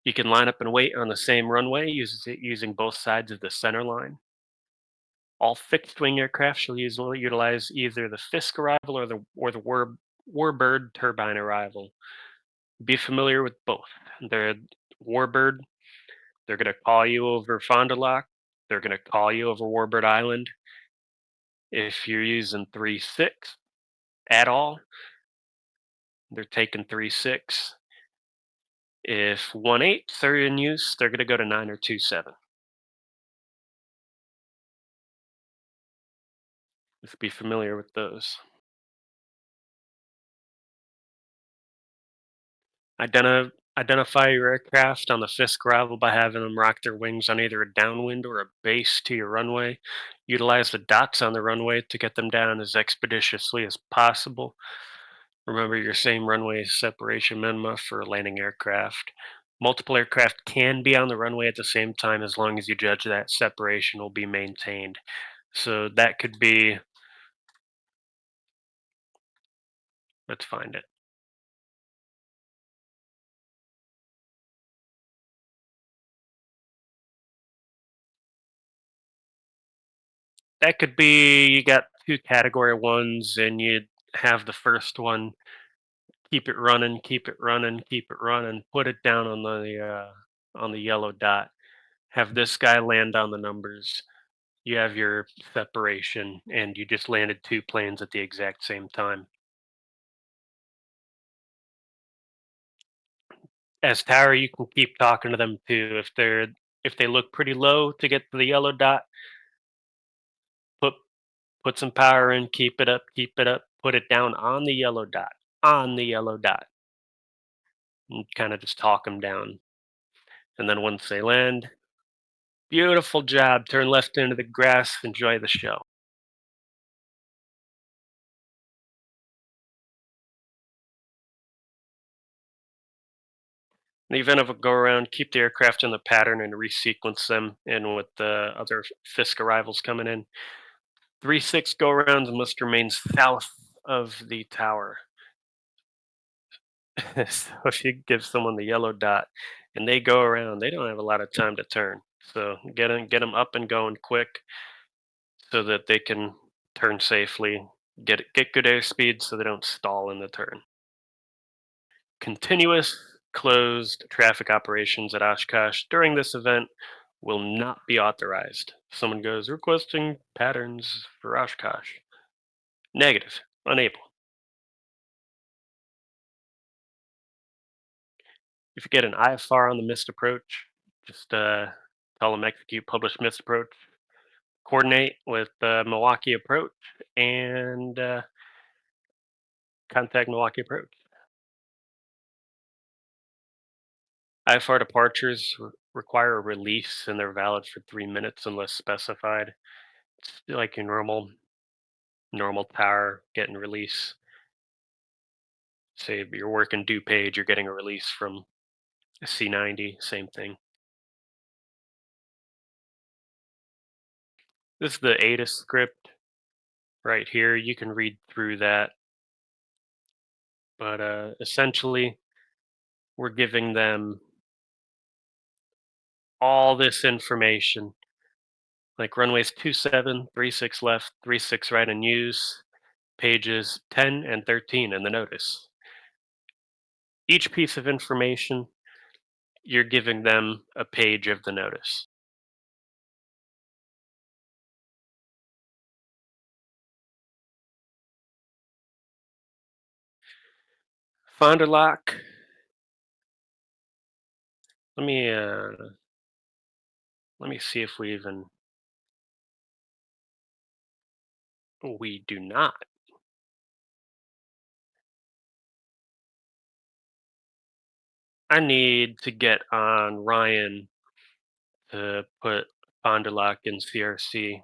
You can line up and wait on the same runway using both sides of the center line. All fixed-wing aircraft shall utilize either the Fisk arrival or the Warbird turbine arrival. Be familiar with both. The Warbird, they're going to call you over Fond du Lac. They're going to call you over Warbird Island. If you're using 3.6 at all, they're taking 3.6. If 1.8s are in use, they're going to go to 9 or 2.7. Just be familiar with those. Identify your aircraft on the Fisk arrival by having them rock their wings on either a downwind or a base to your runway. Utilize the dots on the runway to get them down as expeditiously as possible. Remember your same runway separation minima for landing aircraft. Multiple aircraft can be on the runway at the same time as long as you judge that separation will be maintained. So that could be, let's find it. That could be you got 2 category 1s and you'd have the first one keep it running, keep it running, keep it running, put it down on the yellow dot. Have this guy land on the numbers. You have your separation and you just landed 2 planes at the exact same time. As tower, you can keep talking to them too. If they look pretty low to get to the yellow dot, put put some power in, keep it up, put it down on the yellow dot, and kind of just talk them down. And then once they land, beautiful job. Turn left into the grass. Enjoy the show. In the event of a go around, keep the aircraft in the pattern and resequence them in with the other Fisk arrivals coming in. 3.6 go arounds must remain south of the tower. So if you give someone the yellow dot and they go around, they don't have a lot of time to turn. So get them up and going quick so that they can turn safely. Get good airspeed so they don't stall in the turn. Continuous closed traffic operations at Oshkosh during this event will not be authorized. Someone goes, requesting patterns for Oshkosh. Negative. Unable. If you get an IFR on the missed approach, just tell them execute published missed approach. Coordinate with Milwaukee approach and contact Milwaukee approach. IFR departures require a release and they're valid for 3 minutes unless specified. It's like your normal tower getting release. Say you're working due page, you're getting a release from a C90, same thing. This is the ADA script right here. You can read through that. But essentially, we're giving them all this information, like runways 27, 36 left, 36 right and use, pages 10 and 13 in the notice. Each piece of information, you're giving them a page of the notice. Fonder lock. Let me see if we do not. I need to get on Ryan to put Fonder lock in CRC.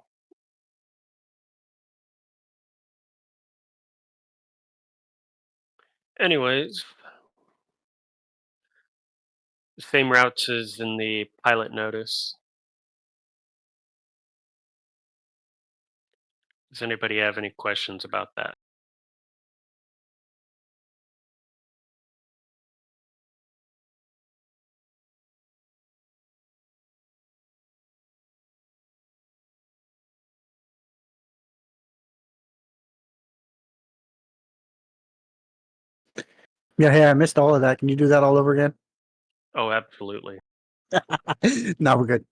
Anyways, the same routes as in the pilot notice. Does anybody have any questions about that? Yeah, hey, I missed all of that. Can you do that all over again? Oh, absolutely. No, we're good.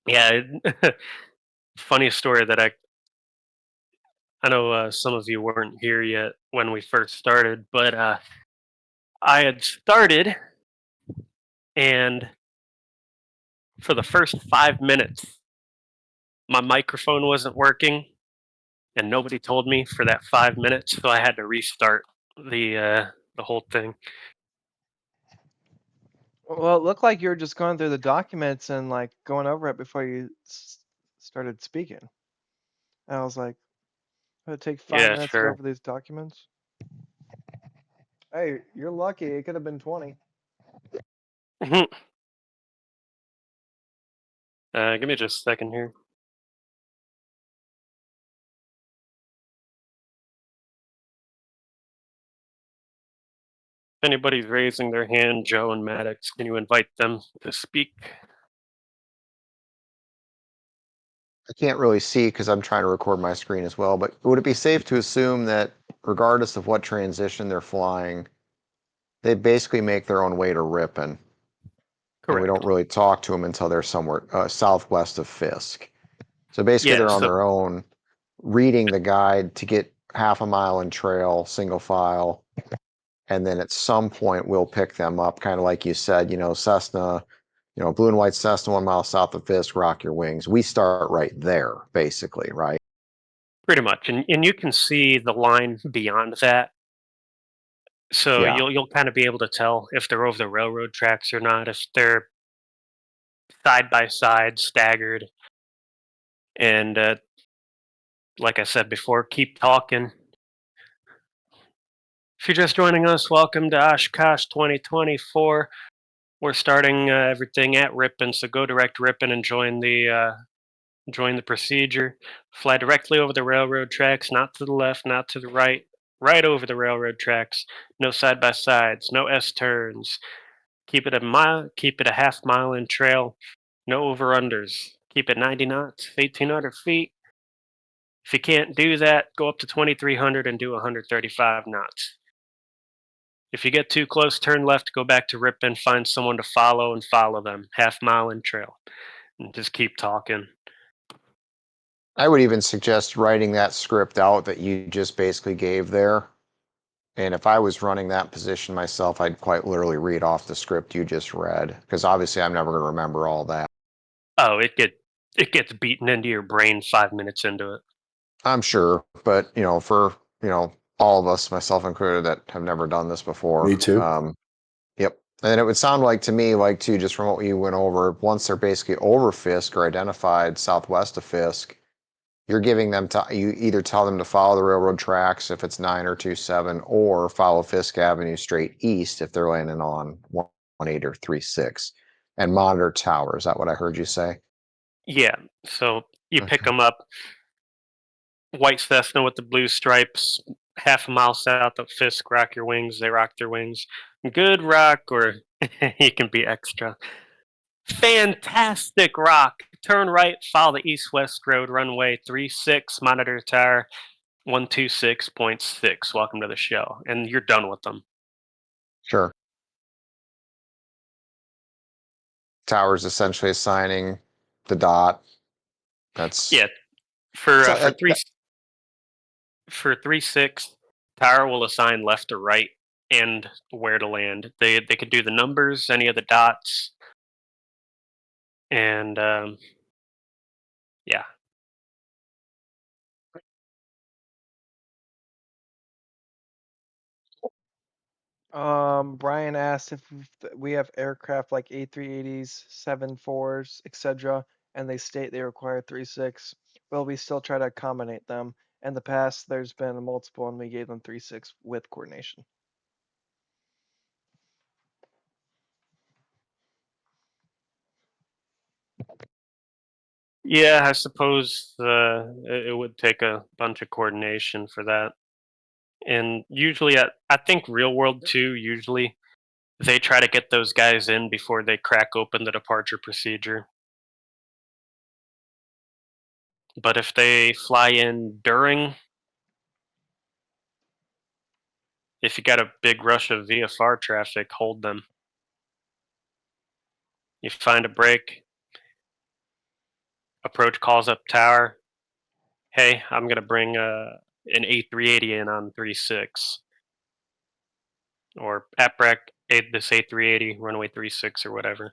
Yeah, funny story that I know some of you weren't here yet when we first started, but I had started, and for the first 5 minutes, my microphone wasn't working, and nobody told me for that 5 minutes, so I had to restart the whole thing. Well, it looked like you were just going through the documents and like going over it before you started speaking. And I was like, it'd take 5 minutes to go Yeah, over these documents. Hey, you're lucky. It could have been 20. sure. Give me just a second here. If anybody's raising their hand, Joe and Maddox, can you invite them to speak? I can't really see because I'm trying to record my screen as well, but would it be safe to assume that regardless of what transition they're flying, they basically make their own way to Ripon, and we Correct. don't really talk to them until they're somewhere southwest of Fisk. So basically, Yeah, they're on so their own, reading the guide to get half a mile in trail, single file, and then at some point we'll pick them up, kind of like you said, Cessna, blue and white Cessna 1 mile south of Fisk, rock your wings. We start right there, basically, right? pretty much, and you can see the line beyond that. So Yeah. you'll kind of be able to tell if they're over the railroad tracks or not, if they're side by side, staggered, and like I said before, keep talking. If you're just joining us, welcome to Oshkosh 2024. We're starting everything at Ripon, so go direct Ripon and join the procedure. Fly directly over the railroad tracks, not to the left, not to the right. Right over the railroad tracks. No side by sides, no S turns. Keep it a mile. Keep it a half mile in trail. No over unders. Keep it 90 knots, 1,800 feet. If you can't do that, go up to 2300 and do 135 knots. If you get too close, turn left, go back to Ripon, find someone to follow and follow them. Half mile in trail. And just keep talking. I would even suggest writing that script out that you just basically gave there. And if I was running that position myself, I'd quite literally read off the script you just read, because obviously I'm never going to remember all that. Oh, it gets beaten into your brain 5 minutes into it. I'm sure, but for all of us, myself included, that have never done this before. Me too. Yep. And it would sound like to me, like too, just from what you went over, once they're basically over Fisk or identified southwest of Fisk, you're giving them you either tell them to follow the railroad tracks if it's 9 or 27, or follow Fisk Avenue straight east if they're landing on 18 or 36, and monitor tower. Is that what I heard you say? Yeah. So you pick Okay. them up. White Cessna with the blue stripes, half a mile south of Fisk. Rock your wings. They rock their wings. Good rock, or you can be extra. Fantastic rock. Turn right, follow the east-west road, runway 36, monitor tower 126.6. Welcome to the show. And you're done with them. Sure. Tower's essentially assigning the dot. That's Yeah. For so, for three for 3-6, tower will assign left or right and where to land. They could do the numbers, any of the dots, and yeah. Brian asked if we have aircraft like A380s, 74s, etc., and they state they require 3.6. Will we still try to accommodate them? In the past, there's been a multiple, and we gave them 3.6 with coordination. Yeah, I suppose it would take a bunch of coordination for that. And usually, I think real world too, usually they try to get those guys in before they crack open the departure procedure. But if they fly in during, if you got a big rush of VFR traffic, hold them. You find a break, approach calls up tower. Hey, I'm gonna bring an A380 in on 3.6, or APREC this A380 runway 3.6 or whatever.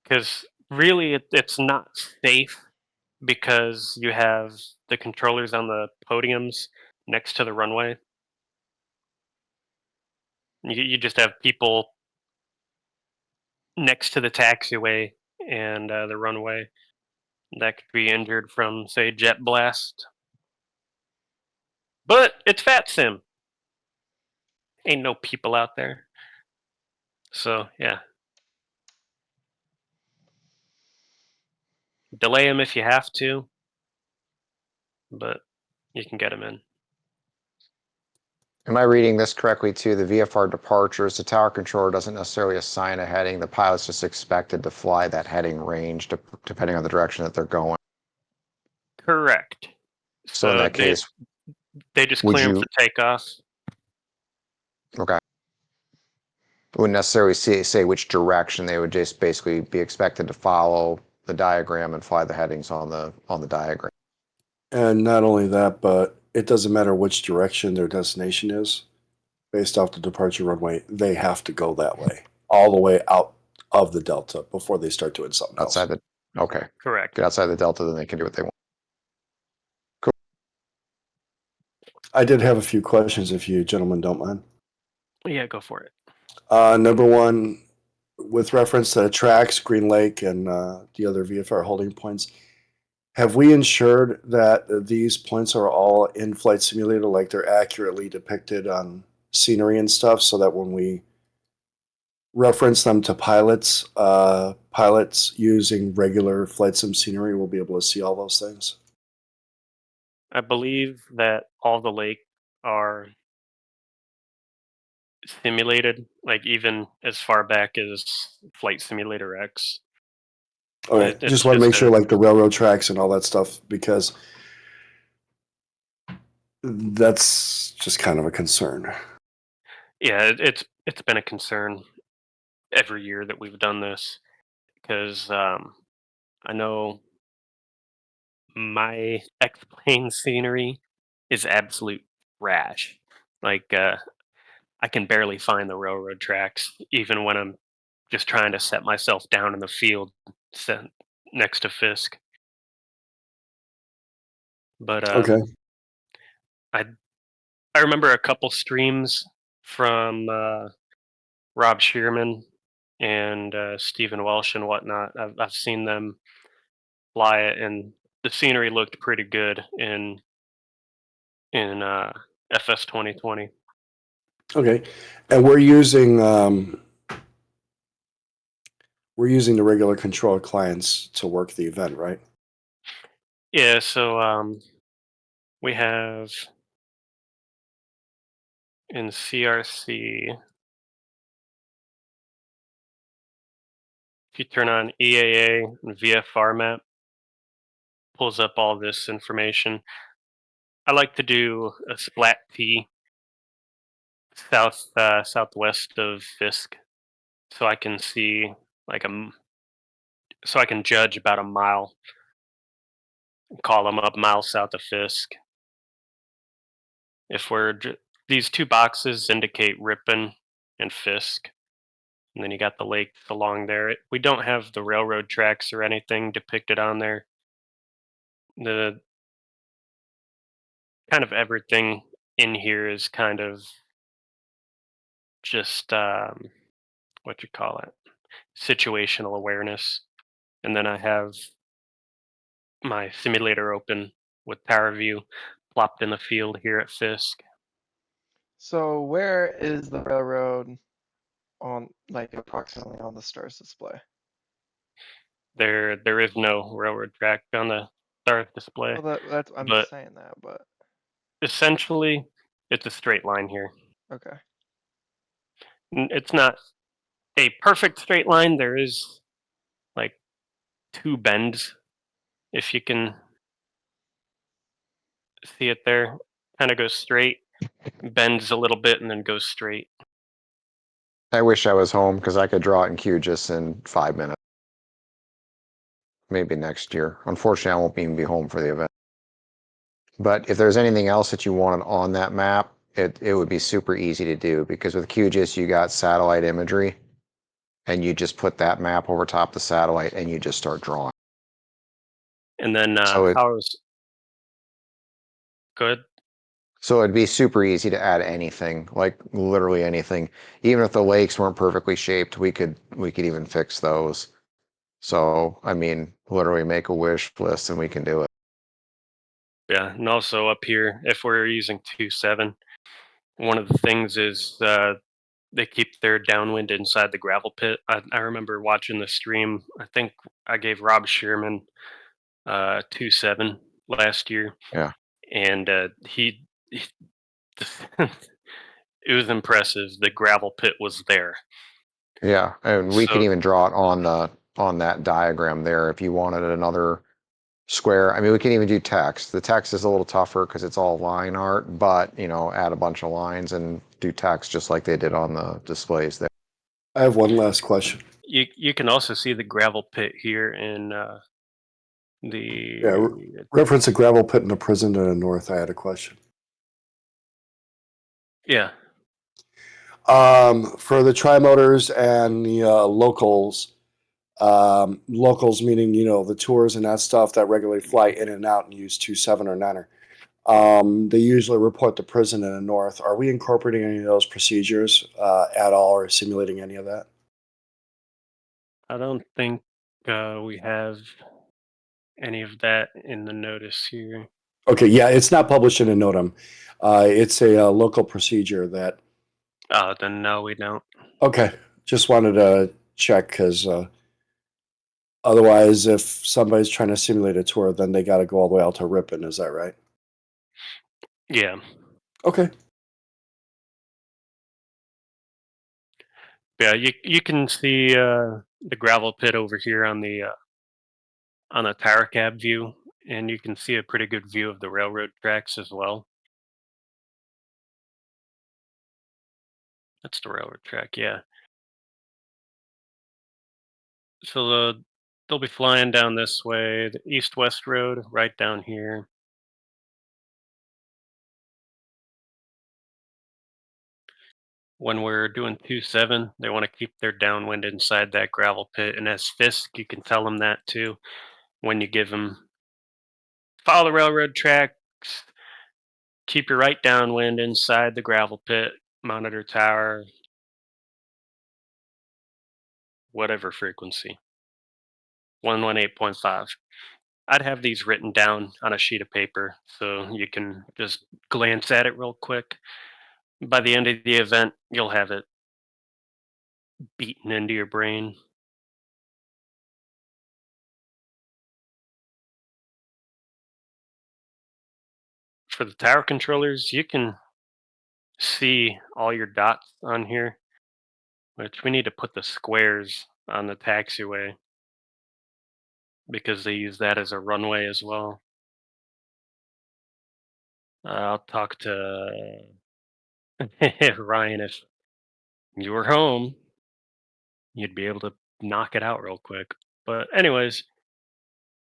Because really, it's not safe because you have the controllers on the podiums next to the runway. You just have people next to the taxiway and the runway that could be injured from, say, jet blast. But it's Fat Sim. Ain't no people out there. So, yeah. Delay them if you have to, but you can get them in. Am I reading this correctly too? The VFR departures, the tower controller doesn't necessarily assign a heading. The pilot's just expected to fly that heading range depending on the direction that they're going. Correct. So in that case, they just would clear them you? for takeoff. Okay. Wouldn't necessarily say which direction. They would just basically be expected to follow the diagram and fly the headings on the diagram. And not only that, but it doesn't matter which direction their destination is, based off the departure runway, they have to go that way, all the way out of the delta before they start doing something else. Outside the okay. Correct. Get outside the delta, then they can do what they want. I did have a few questions if you gentlemen don't mind. Yeah, go for it. Number one, with reference to tracks, Green Lake, and the other VFR holding points, have we ensured that these points are all in Flight Simulator, like they're accurately depicted on scenery and stuff, so that when we reference them to pilots, pilots using regular flight sim scenery will be able to see all those things? I believe that all the lake are simulated, like even as far back as Flight Simulator X. Okay, It's just want to just make sure like the railroad tracks and all that stuff, because that's just kind of a concern. yeah, it's been a concern every year that we've done this because I know my X-plane scenery is absolute trash. Like I can barely find the railroad tracks, even when I'm just trying to set myself down in the field set next to Fisk. But Okay. I I remember a couple streams from Rob Shearman and Stephen Welsh and whatnot. I've seen them fly it, and the scenery looked pretty good in FS 2020. Okay. And we're using the regular control clients to work the event, right? Yeah, so we have in CRC. If you turn on EAA and VFR map, pulls up all this information. I like to do a splat T southwest of Fisk, so I can see like so I can judge about a mile. Call them up miles south of Fisk. If these two boxes indicate Ripon and Fisk, and then you got the lakes along there. We don't have the railroad tracks or anything depicted on there. The kind of everything in here is kind of just what you call it, situational awareness. And then I have my simulator open with power view plopped in the field here at Fisk. So where is the railroad on, like, approximately on the stars display? There is no railroad track on the stars display, Well, that's I'm but saying that, but essentially it's a straight line here. okay. It's not a perfect straight line. There is like two bends, if you can see it there. Kind of goes straight, bends a little bit, and then goes straight. I wish I was home because I could draw it in QGIS in 5 minutes. Maybe next year. Unfortunately, I won't even be home for the event. But if there's anything else that you wanted on that map, it would be super easy to do, because with QGIS you got satellite imagery, and you just put that map over top the satellite and you just start drawing. And then So how's good? So it'd be super easy to add anything, like literally anything. Even if the lakes weren't perfectly shaped, we could even fix those. So, I mean, literally make a wish list and we can do it. Yeah, and also up here, if we're using 2.7, one of the things is they keep their downwind inside the gravel pit. I remember watching the stream. I think I gave Rob Shearman 2.7 last year, Yeah. and he it was impressive. The gravel pit was there. Yeah, and we could So even draw it on that diagram there if you wanted another square. I mean, we can even do text. The text is a little tougher because it's all line art, but add a bunch of lines and do text just like they did on the displays there. I have one last question. you can also see the gravel pit here in Yeah, reference a gravel pit in a prison to the north. I had a question. yeah. For the tri-motors and the locals, locals meaning the tours and that stuff that regularly fly in and out and use 2.7 or 9er. They usually report the prison in the north. Are we incorporating any of those procedures at all, or simulating any of that? I don't think we have any of that in the notice here. Okay, yeah, it's not published in a NOTAM. It's a local procedure that. Oh, then no, we don't. Okay, just wanted to check, because otherwise, if somebody's trying to simulate a tour, then they got to go all the way out to Ripon. Is that right? Yeah, Okay. yeah. You can see the gravel pit over here on the on the tower cab view, and you can see a pretty good view of the railroad tracks as well. That's the railroad track, yeah. So they'll be flying down this way, the east-west road, right down here. When we're doing 2-7, they want to keep their downwind inside that gravel pit, and as Fisk, you can tell them that too when you give them follow the railroad tracks, keep your right downwind inside the gravel pit, monitor tower, whatever frequency, 118.5. I'd have these written down on a sheet of paper so you can just glance at it real quick. By the end of the event, you'll have it beaten into your brain. For the tower controllers, you can see all your dots on here, which we need to put the squares on the taxiway because they use that as a runway as well. I'll talk to Ryan. If you were home, you'd be able to knock it out real quick. But anyways,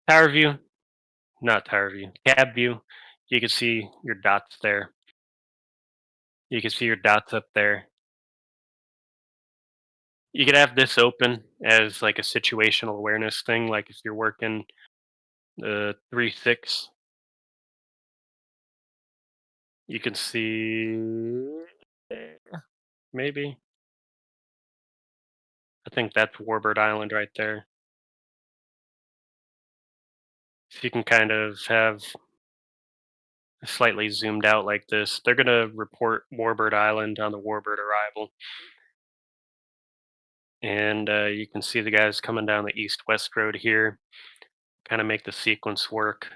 tower view, not tower view, cab view. You can see your dots there. You can see your dots up there. You could have this open as like a situational awareness thing, like if you're working 3-6, you can see maybe. I think that's Warbird Island right there. So you can kind of have slightly zoomed out like this. They're gonna report Warbird Island on the Warbird arrival, and you can see the guys coming down the east-west road here. Kind of make the sequence work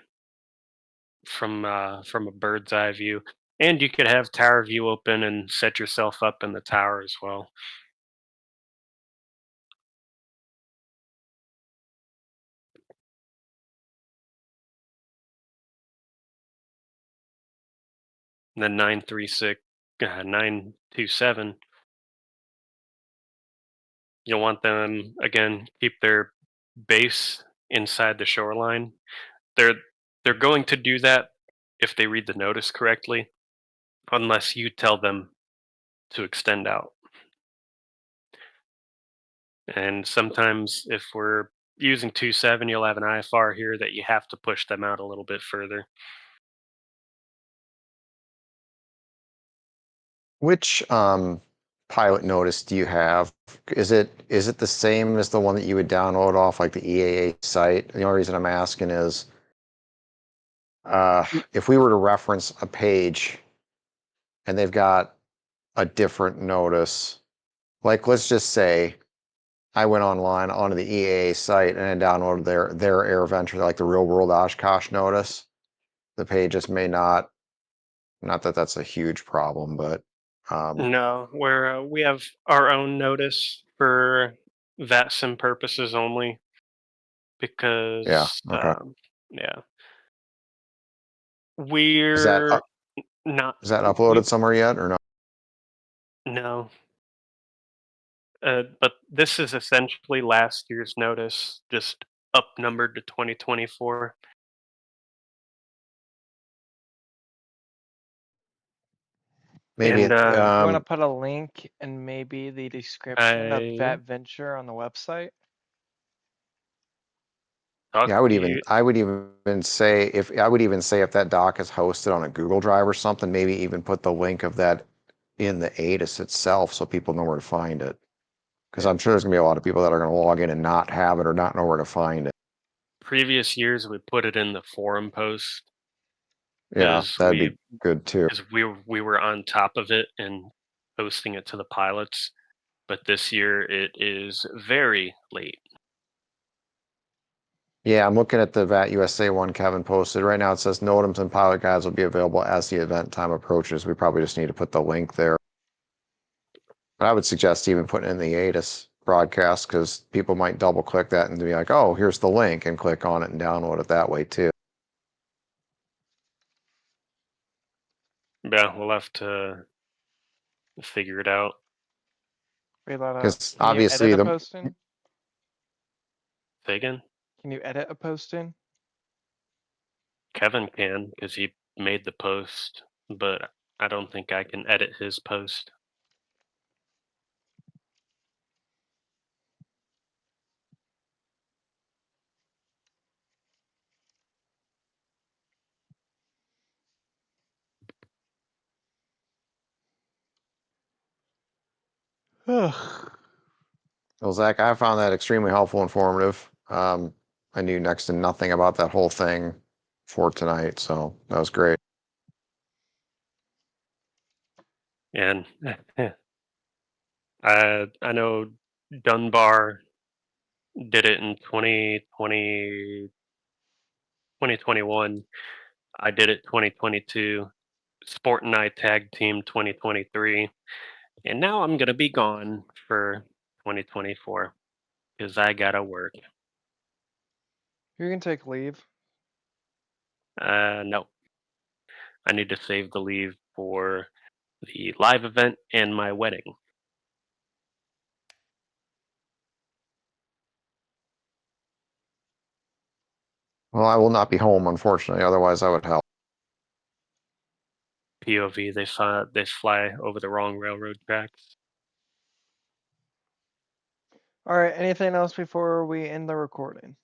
from a bird's eye view. And you could have tower view open and set yourself up in the tower as well. And then 927, you'll want them again keep their base inside the shoreline. They're they're going to do that if they read the notice correctly, unless you tell them to extend out. And sometimes if we're using 2-7, you'll have an IFR here that you have to push them out a little bit further. Which pilot notice do you have? Is it the same as the one that you would download off like the EAA site? The only reason I'm asking is if we were to reference a page and they've got a different notice, like let's just say I went online onto the EAA site and I downloaded their AirVenture, like the real world Oshkosh notice. The pages may not that that's a huge problem, but No, we have our own notice for VATSIM purposes only yeah, because okay. yeah, Is that we're not is that we uploaded somewhere yet or no? no. But this is essentially last year's notice, just up numbered to 2024. Maybe And it, You want to put a link and maybe the description of I VatVenture on the website? yeah, talked to you. I would even say if that doc is hosted on a Google Drive or something, maybe even put the link of that in the ATIS itself so people know where to find it. Because Yeah. I'm sure there's gonna be a lot of people that are gonna log in and not have it or not know where to find it. Previous years, we put it in the forum post Yeah, because that'd be good too. we were on top of it and posting it to the pilots. But this year, it is very late. Yeah, I'm looking at the VAT USA one Kevin posted. Right now it says NOTAMs and pilot guides will be available as the event time approaches. We probably just need to put the link there. But I would suggest even putting it in the ATIS broadcast because people might double click that and be like, oh, here's the link, and click on it and download it that way too. Yeah, we'll have to figure it out. Wait, Lana, Because can you obviously edit a the posting? Say again? Can you edit a posting? Kevin can, because he made the post, but I don't think I can edit his post. Ugh. well, Zach, I found that extremely helpful, informative. I knew next to nothing about that whole thing for tonight, so that was great. And I know Dunbar did it in 2021. I did it 2022. Sport and I tag team 2023. And now I'm going to be gone for 2024 because I got to work. You can take leave. No. I need to save the leave for the live event and my wedding. Well, I will not be home, unfortunately. Otherwise, I would help. POV, they fly over the wrong railroad tracks. All right, anything else before we end the recording?